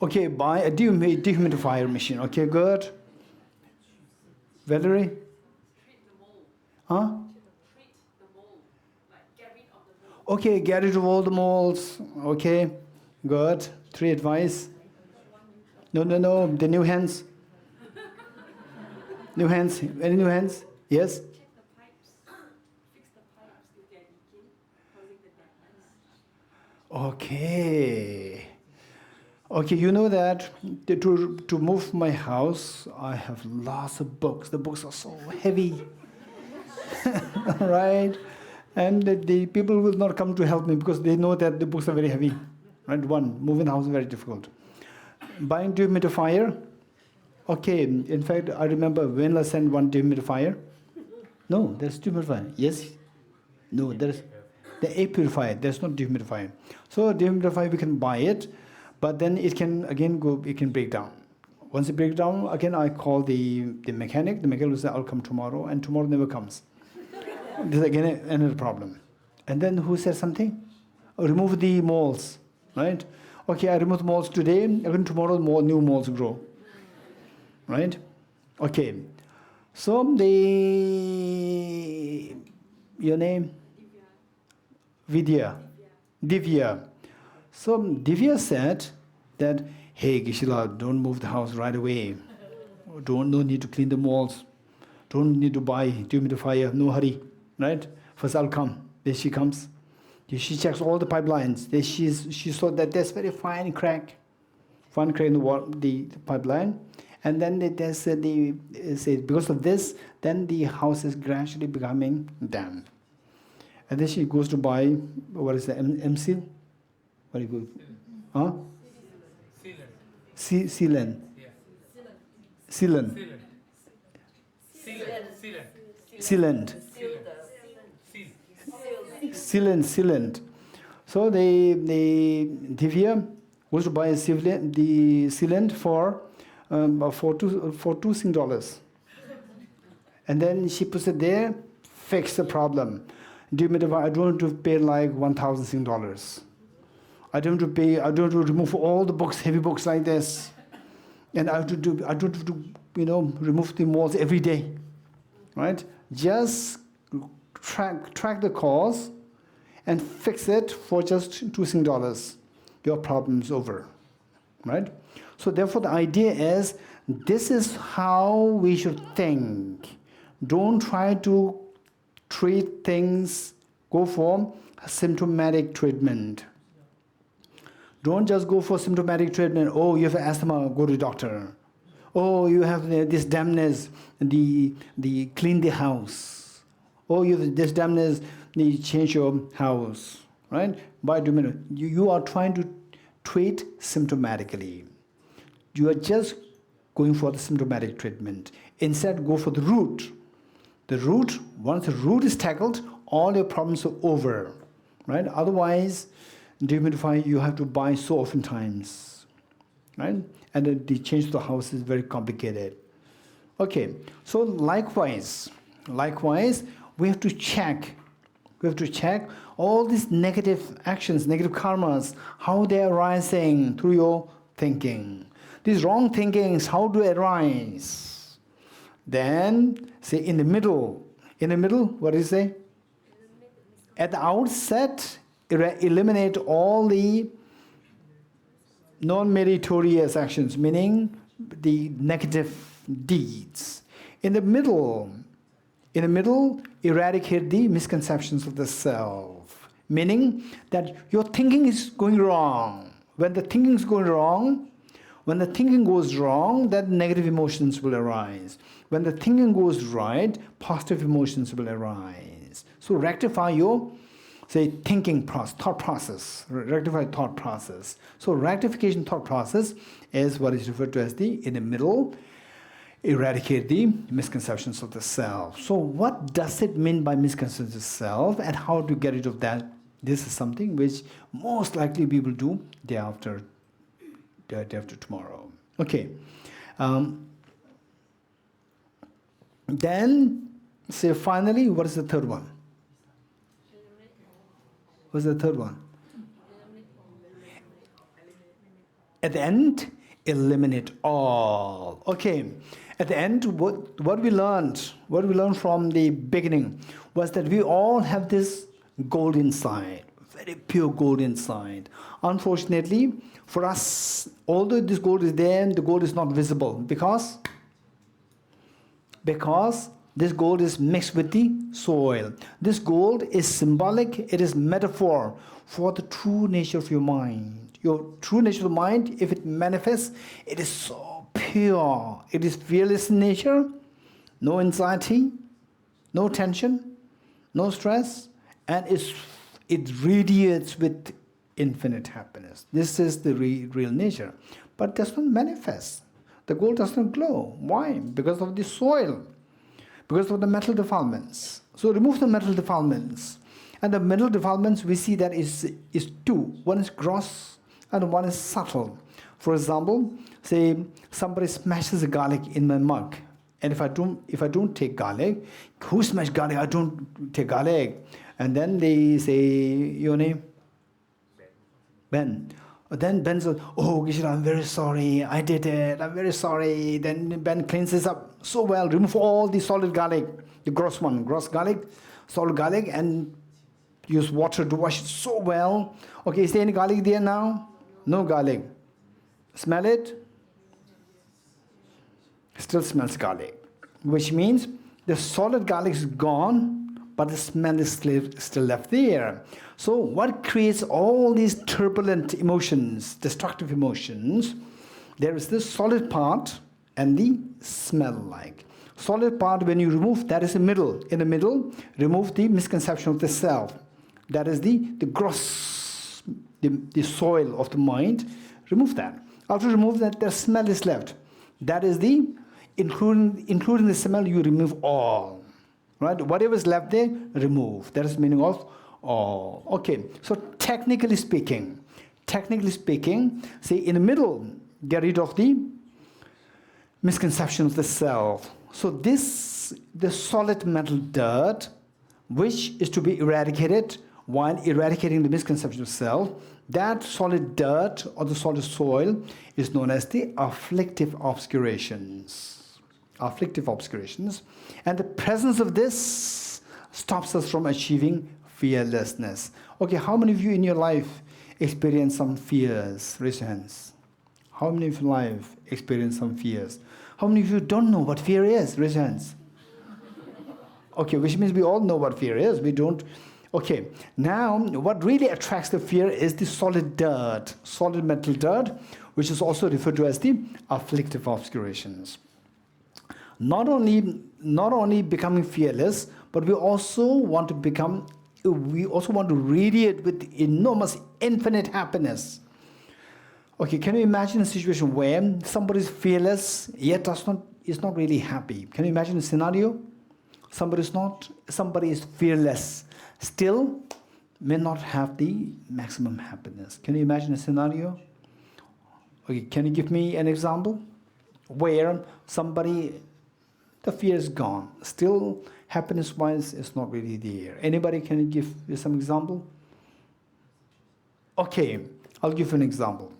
Okay, buy a dehumidifier machine. Okay, good. Valerie? Huh? Okay, get rid of all the molds. Okay, good. 3 advice. No, the new hands. New hands. Any new hands? Yes? Okay. Okay, you know that to move my house, I have lots of books. The books are so heavy. Right? And the people will not come to help me because they know that the books are very heavy. Right? 1, moving the house is very difficult. Buying dehumidifier. Okay, in fact, I remember when I sent 1 dehumidifier. No, there's dehumidifier. Yes? No, there's the air purifier. There's not dehumidifier. So dehumidifier, we can buy it, but then it can break down. Once it breaks down, again, I call the mechanic. The mechanic will say, I'll come tomorrow, and tomorrow never comes. This is again another problem. And then who said something? Oh, remove the molds, right? Okay, I remove the molds today, again tomorrow new molds grow. Right? Okay. So your name? Divya. So Divya said that, hey Gishila, don't move the house right away. No need to clean the molds. Don't need to buy dehumidifier, no hurry. Right? First I'll come. Then she comes. She checks all the pipelines. Then she saw that there's very fine crack in the pipeline. And then they said because of this, then the house is gradually becoming damp. And then she goes to buy, what is the M-seal? Very good. Huh? Sealant. Sealant. Sealant. Sealant. So the Divya goes to buy the sealant for $2. And then she puts it there, fix the problem. I don't want to pay like $1,000. I don't want to remove all the books, heavy books like this. And I don't want to remove the walls every day. Right? Just track the cause and fix it for just $2. Your problem's over. Right? So therefore the idea is, this is how we should think. Don't try to treat things, go for symptomatic treatment. Don't just go for symptomatic treatment. Oh, you have asthma, go to the doctor. Oh, you have this dampness, clean the house. Oh, you have this dampness, change your house. Right? You are trying to treat symptomatically. You are just going for the symptomatic treatment. Instead, go for the root. The root, once the root is tackled, all your problems are over. Right? Otherwise, dehumidify, you have to buy so often times. Right? And the change to the house is very complicated. Okay, so likewise, we have to check. We have to check all these negative actions, negative karmas, how they are arising through your thinking. These wrong thinkings, how do they arise? Then, say in the middle, what do you say? At the outset, eliminate all the non-meritorious actions, meaning the negative deeds. In the middle, eradicate the misconceptions of the self, meaning that your thinking is going wrong. When the thinking is going wrong, when the thinking goes wrong, then negative emotions will arise. When the thinking goes right, positive emotions will arise. So rectify your, say, thinking process, thought process. Rectify thought process. So rectification thought process is what is referred to as in the middle, eradicate the misconceptions of the self. So what does it mean by misconceptions of the self, and how to get rid of that? This is something which most likely we will do day after tomorrow. Okay. Then, say finally, what is the third one? What's the third one? At the end, eliminate all. Okay. At the end, what we learned from the beginning was that we all have this gold inside, very pure gold inside. Unfortunately, for us, although this gold is there, the gold is not visible because this gold is mixed with the soil. This gold is symbolic, it is metaphor for the true nature of your mind. Your true nature of the mind, if it manifests, it is so pure. It is fearless in nature, no anxiety, no tension, no stress, and it radiates with infinite happiness. This is the real nature. But it does not manifest. The gold does not glow. Why? Because of the soil. Because of the metal defilements. So remove the metal defilements. And the metal defilements, we see that is two. One is gross and one is subtle. For example, say somebody smashes a garlic in my mug. And if I don't take garlic, who smashed garlic? I don't take garlic. And then they say, your name? Ben. Then Ben says, oh, Geshe, I'm very sorry. I did it. I'm very sorry. Then Ben cleanses up so well, remove all the solid garlic, the gross one, gross garlic, solid garlic, and use water to wash it so well. Okay, is there any garlic there now? No garlic. Smell it? Still smells garlic. Which means the solid garlic is gone, but the smell is still left there. So what creates all these turbulent emotions, destructive emotions? There is this solid part and the smell-like. Solid part, when you remove, that is the middle. In the middle, remove the misconception of the self. That is the gross, the soil of the mind. Remove that. After remove that, the smell is left. That is including the smell, you remove all. Right? Whatever is left there, remove. That is the meaning of all. Okay, so technically speaking, see, in the middle, get rid of the misconception of the self. So this, the solid mental dirt, which is to be eradicated while eradicating the misconception of self, that solid dirt or the solid soil is known as the afflictive obscurations. Afflictive obscurations. And the presence of this stops us from achieving fearlessness. Okay, how many of you in your life experience some fears? Raise your hands. How many of your life experience some fears? How many of you don't know what fear is? Raise your hands. Okay, which means we all know what fear is. We don't. Okay, now what really attracts the fear is the solid dirt, solid mental dirt, which is also referred to as the afflictive obscurations. Not only becoming fearless, but we also want to radiate with enormous, infinite happiness. Okay, can you imagine a situation where somebody is fearless yet is not really happy? Can you imagine a scenario? Somebody is fearless, still may not have the maximum happiness. Can you imagine a scenario? Okay, can you give me an example where somebody, the fear is gone, still happiness-wise is not really there? Anybody can give you some example? Okay, I'll give you an example.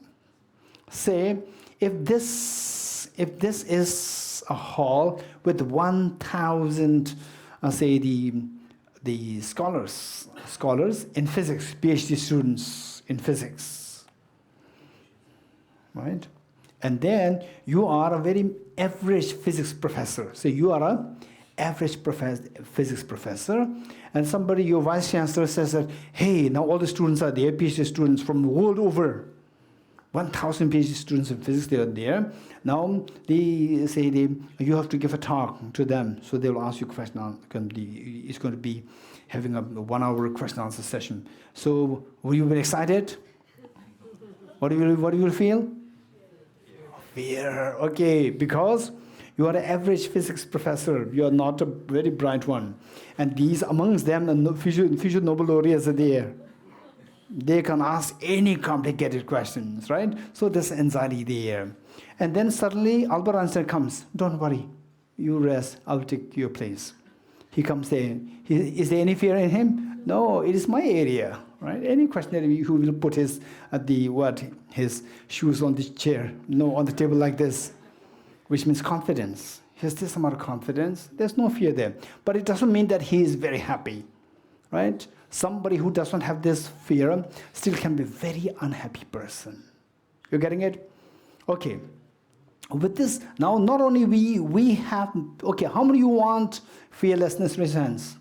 Say, if this is a hall with 1,000, say the scholars in physics, PhD students in physics, right? And then you are a very average physics professor. So you are a average physics professor, and somebody, your vice chancellor, says that, hey, now all the students are there, PhD students from the world over. 1,000 PhD students in physics, they are there. Now, you have to give a talk to them. So they will ask you a question. It's going to be having a 1-hour question answer session. So, will you be excited? What do you feel? Fear. Okay, because you are an average physics professor. You are not a very bright one. And these, amongst them, the future Nobel laureates are there. They can ask any complicated questions, right? So there's anxiety there. And then suddenly Albert Einstein comes. Don't worry, you rest, I'll take your place. He comes there. Is there any fear in him? No, it is my area, right? Any questioner who will put his shoes on the chair, no, on the table like this, which means confidence. He has this amount of confidence. There's no fear there. But it doesn't mean that he is very happy, right? Somebody who does not have this fear still can be a very unhappy person. You're getting it? Okay. With this, now not only we have, okay, how many of you want fearlessness? Raise hands.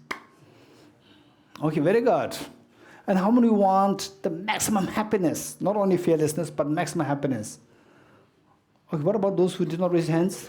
Okay, very good. And how many want the maximum happiness? Not only fearlessness, but maximum happiness. Okay, what about those who did not raise hands?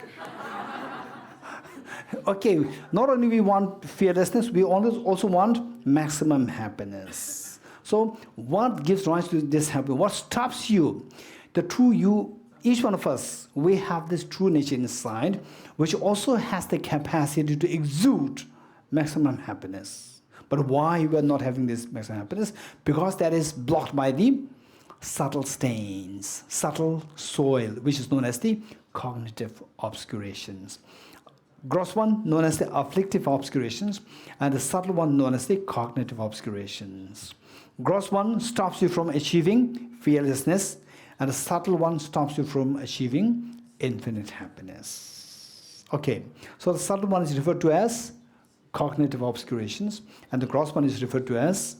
Okay, not only we want fearlessness, we also want maximum happiness. So what gives rise to this happiness? What stops you? The true you, each one of us, we have this true nature inside, which also has the capacity to exude maximum happiness. But why we are not having this maximum happiness? Because that is blocked by the subtle stains, subtle soil, which is known as the cognitive obscurations. Gross one known as the afflictive obscurations, and the subtle one known as the cognitive obscurations. Gross one stops you from achieving fearlessness, and the subtle one stops you from achieving infinite happiness. Okay, so the subtle one is referred to as cognitive obscurations, and the gross one is referred to as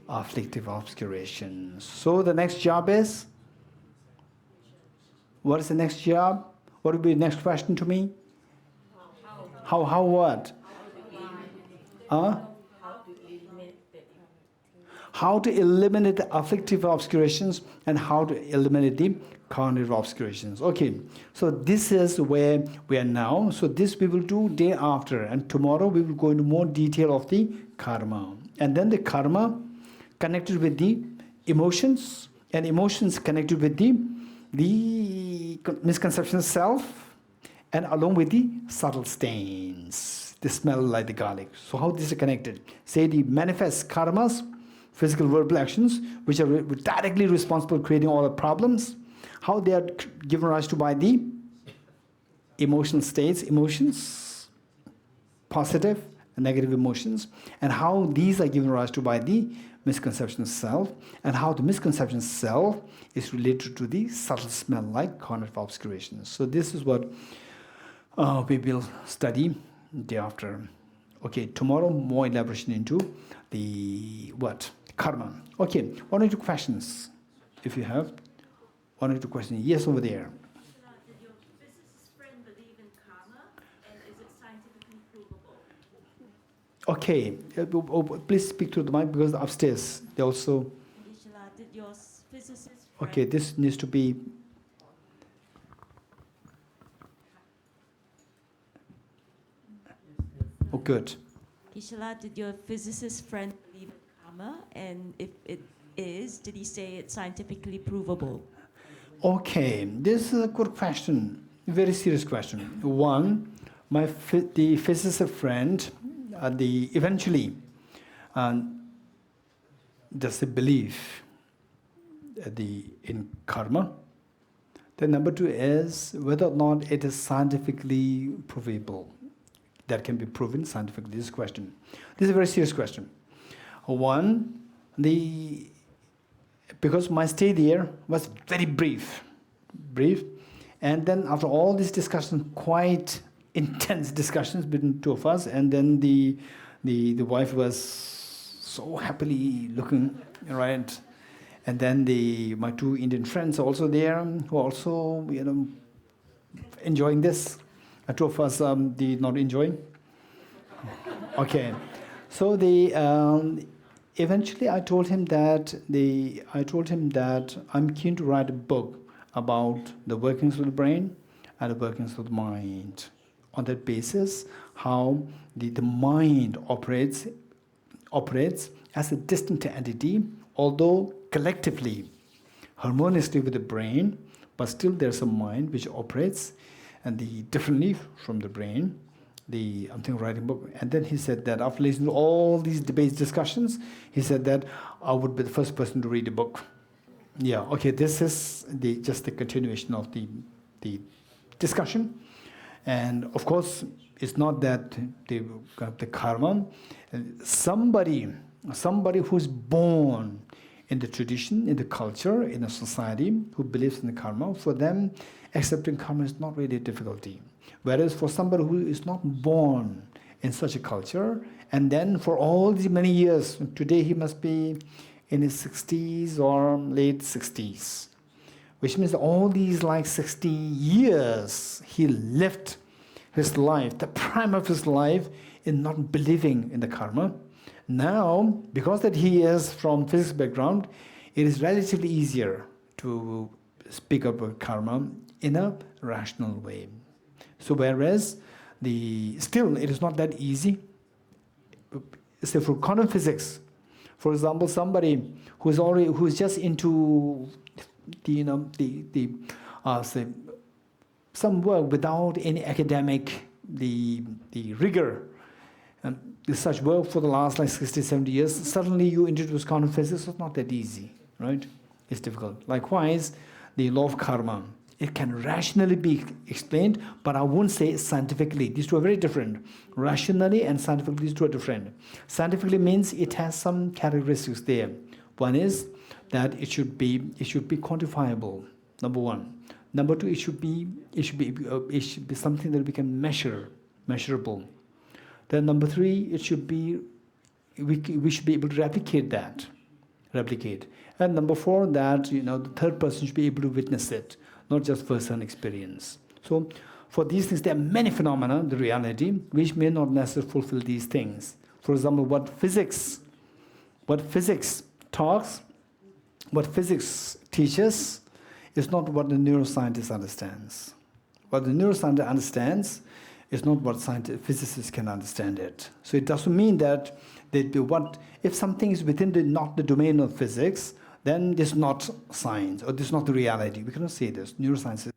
afflictive obscurations. So the next job is? What is the next job? What will be the next question to me? How what? How to eliminate the afflictive obscurations and how to eliminate the cognitive obscurations. Okay, so this is where we are now. So this we will do day after, and tomorrow we will go into more detail of the karma. And then the karma connected with the emotions, and emotions connected with the misconception of self, and along with the subtle stains. they smell like the garlic. So how this is connected? Say the manifest karmas, physical verbal actions, which are directly responsible for creating all the problems, how they are given rise to by the emotional states, emotions, positive and negative emotions, and how these are given rise to by the misconception of self, and how the misconception of self is related to the subtle smell like cognitive obscuration. So this is what we will study day after. Okay, tomorrow more elaboration into the what? Karma. Okay, one or two questions, if you have. One or two questions. Yes, over there. Did your physicist friend believe in karma, and is it scientifically provable? Okay, please speak to the mic because upstairs they also. Did your physicist friend? Okay, this needs to be. Oh, good. Geshe, did your physicist friend believe in karma, and if it is, did he say it's scientifically provable? Okay, this is a good question. Very serious question. One, the physicist friend, eventually, does he believe in karma? Then number two is whether or not it is scientifically provable. That can be proven scientifically. This question. This is a very serious question. One, because my stay there was very brief, and then after all these discussions, quite intense discussions between two of us, and then the wife was so happily looking, right, and then my two Indian friends are also there who are also enjoying this. Two of us not enjoying. Okay, so eventually I told him that I'm keen to write a book about the workings of the brain and the workings of the mind. On that basis, how the mind operates as a distinct entity, although collectively, harmoniously with the brain, but still there's a mind which operates and differently from the brain. I'm thinking of writing a book. And then he said that after listening to all these debates, discussions, he said that I would be the first person to read the book. Yeah, okay, this is just the continuation of the discussion. And of course, it's not that the karma. Somebody who's born in the tradition, in the culture, in a society, who believes in the karma, for them, accepting karma is not really a difficulty. Whereas for somebody who is not born in such a culture, and then for all these many years, today he must be in his 60s or late 60s, which means all these 60 years he lived his life, the prime of his life, in not believing in the karma. Now, because that he is from physics background, it is relatively easier to speak about karma in a rational way. So whereas still it is not that easy. Say for quantum physics, for example, somebody who's just into say some work without any academic the rigor, and such work for the last 60, 70 years, suddenly you introduce quantum physics, it's not that easy, right? It's difficult. Likewise, the law of karma, it can rationally be explained, but I won't say scientifically. These two are very different. Rationally and scientifically, these two are different. Scientifically means it has some characteristics there. One is that it should be quantifiable. Number one. Number two, it should be something that we can measurable. Then number three, we should be able to replicate. And number four, that the third person should be able to witness it, not just first-hand experience. So for these things, there are many phenomena, the reality, which may not necessarily fulfill these things. For example, what physics teaches is not what the neuroscientist understands. What the neuroscientist understands is not what physicists can understand it. So it doesn't mean that if something is within not the domain of physics, then this is not science, or this is not the reality. We cannot say this. Neuroscience is.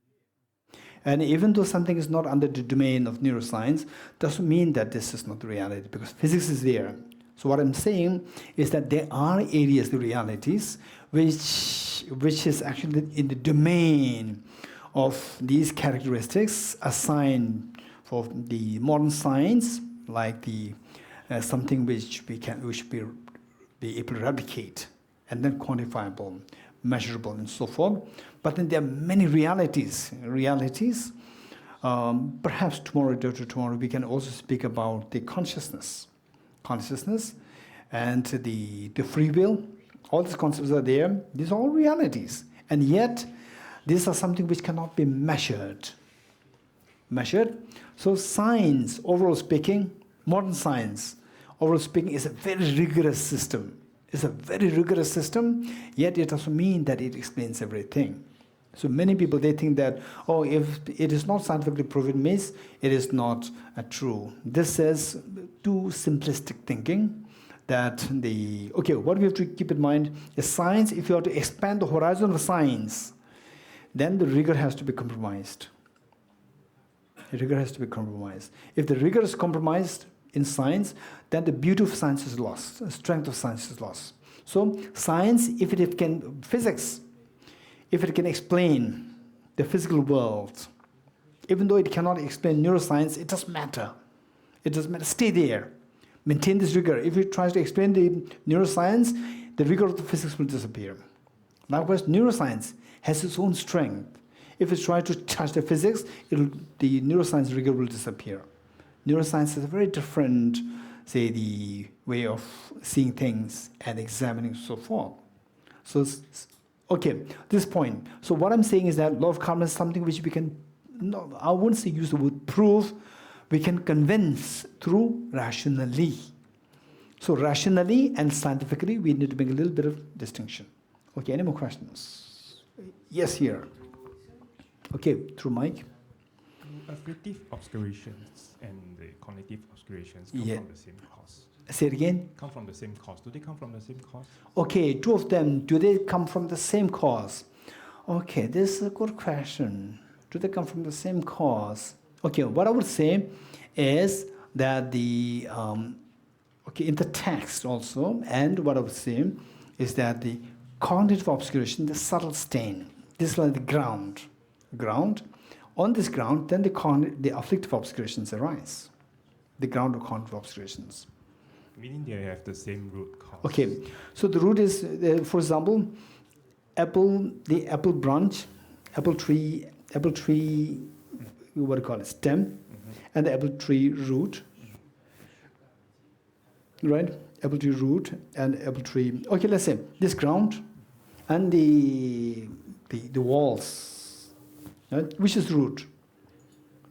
And even though something is not under the domain of neuroscience, doesn't mean that this is not the reality, because physics is there. So what I'm saying is that there are areas, the realities, which is actually in the domain of these characteristics assigned for the modern science, like the something which we should be able to replicate, and then quantifiable, measurable, and so forth. But then there are many realities. Perhaps tomorrow we can also speak about the consciousness, and the free will. All these concepts are there. These are all realities, and yet these are something which cannot be measured. So science, overall speaking, modern science, overall speaking, is a very rigorous system. It's a very rigorous system, yet it doesn't mean that it explains everything. So many people, they think that, oh, if it is not scientifically proven, means it is not true. This is too simplistic thinking. What we have to keep in mind is science. If you are to expand the horizon of science, then the rigor has to be compromised. If the rigor is compromised in science, then the beauty of science is lost, the strength of science is lost. So science, physics, if it can explain the physical world, even though it cannot explain neuroscience, it doesn't matter. Stay there. Maintain this rigor. If it tries to explain the neuroscience, the rigor of the physics will disappear. Likewise, neuroscience has its own strength. If it tries to touch the physics, the neuroscience rigor will disappear. Neuroscience is a very different, the way of seeing things and examining and so forth. So, this point. So what I'm saying is that law of karma is something which we can, I wouldn't say use the word prove, we can convince through rationally. So rationally and scientifically, we need to make a little bit of distinction. Okay, any more questions? Yes, here. Okay, through mic. Affective obscurations and the cognitive obscurations come from the same cause. Say it again. Come from the same cause. Do they come from the same cause? Okay, two of them, do they come from the same cause? Okay, this is a good question. Do they come from the same cause? Okay, what I would say is that in the text also, and what I would say is that the cognitive obscuration, the subtle stain, this is like the ground. On this ground, then the afflictive obscurations arise. The ground of cognitive obscurations. Meaning they have the same root cause. Okay, so the root is, for example, the apple branch, apple tree, what do you call it, stem, and the apple tree root, right? Apple tree root and apple tree. Okay, let's say this ground and the walls, right? Which is root?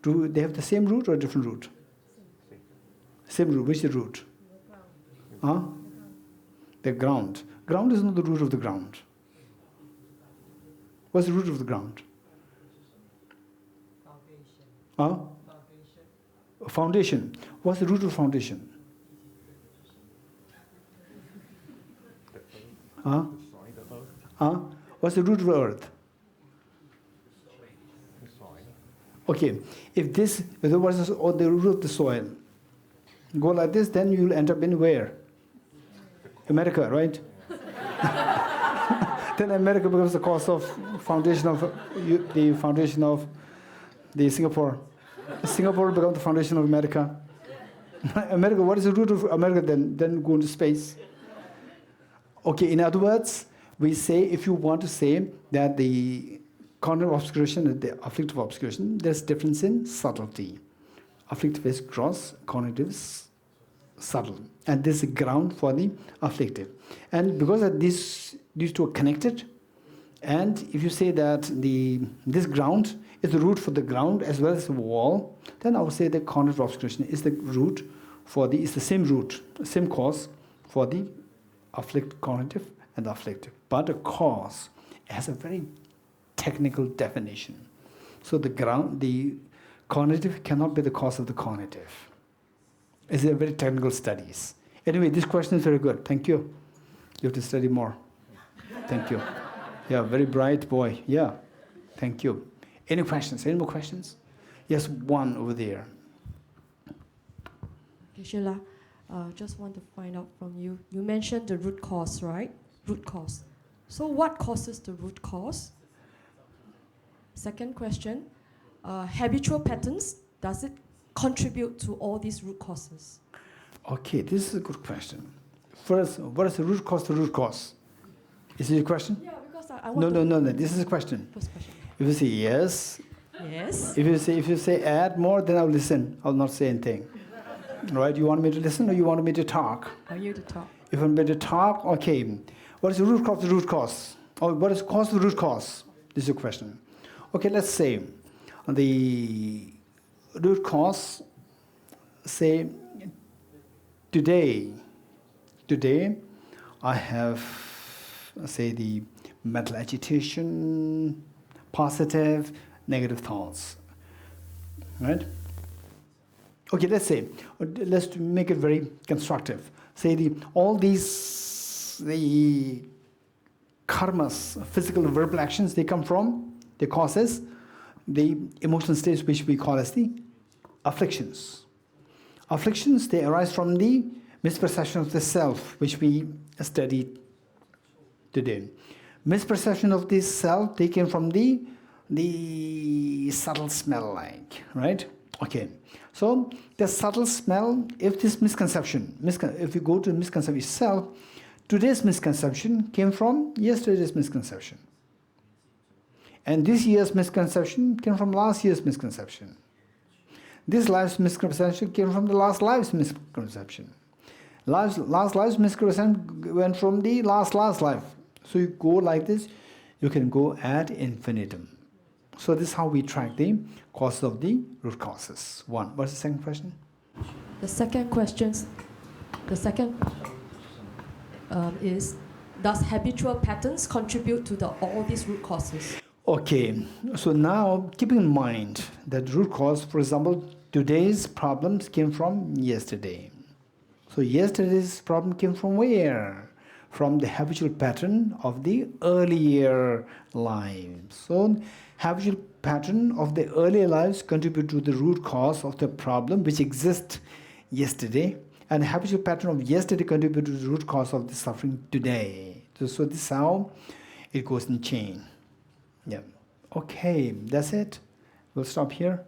Do they have the same root or a different root? Same root. Which is the root? The ground. Ground is not the root of the ground. What's the root of the ground? Foundation. What's the root of foundation? What's the root of the earth? Okay, if the root of the soil go like this, then you'll end up in where? America, right? Then America becomes the cause of foundation of the Singapore. Singapore becomes the foundation of America. America, what is the root of America then? Then go into space. Okay, in other words, we say, if you want to say that the cognitive obscuration and the afflictive obscuration, there's difference in subtlety. Afflictive is gross, cognitive is subtle. And this is ground for the afflictive. And because of these two are connected, and if you say that this ground is the root for the ground as well as the wall, then I would say the cognitive obscuration is the root it's the same root, same cause for the cognitive and the afflictive. But the cause has a very technical definition. So the cognitive cannot be the cause of the cognitive. It's a very technical studies. Anyway, this question is very good. Thank you. You have to study more. Thank you. Yeah, very bright boy. Yeah. Thank you. Any questions? Any more questions? Yes, one over there. Geshe, just want to find out from you. You mentioned the root cause, right? Root cause. So what causes the root cause? Second question, habitual patterns, does it contribute to all these root causes? Okay, this is a good question. First, what is the root cause to root cause? Is it a question? Yeah, because I want No. This is a question. First question. If you say yes, Yes. if you say add more, then I'll listen. I'll not say anything. Right? You want me to listen or you want me to talk? I want you to talk. If you want me to talk, okay. What is the root cause to root cause? Or what is the cause to the root cause? This is a question. Okay, let's say the root cause, say today I have, say, the mental agitation, positive, negative thoughts, right? Okay, let's make it very constructive. Say all these, the karmas, physical and verbal actions, they come from, they causes the emotional states which we call as the afflictions. Afflictions, they arise from the misperception of the self, which we studied today. Misperception of this self taken from the subtle smell, like, right? Okay. So the subtle smell, if this misconception, if you go to misconception itself, today's misconception came from yesterday's misconception. And this year's misconception came from last year's misconception. This life's misconception came from the last life's misconception. Last life's misconception went from the last life. So you go like this, you can go ad infinitum. So this is how we track the causes of the root causes. One. What's the second question? The second question is, does habitual patterns contribute to all these root causes? Okay, so now keeping in mind that root cause, for example, today's problems came from yesterday. So yesterday's problem came from where? From the habitual pattern of the earlier lives. So habitual pattern of the earlier lives contribute to the root cause of the problem which exists yesterday, and habitual pattern of yesterday contribute to the root cause of the suffering today. So this is how it goes in chain. Yeah. Okay, that's it. We'll stop here.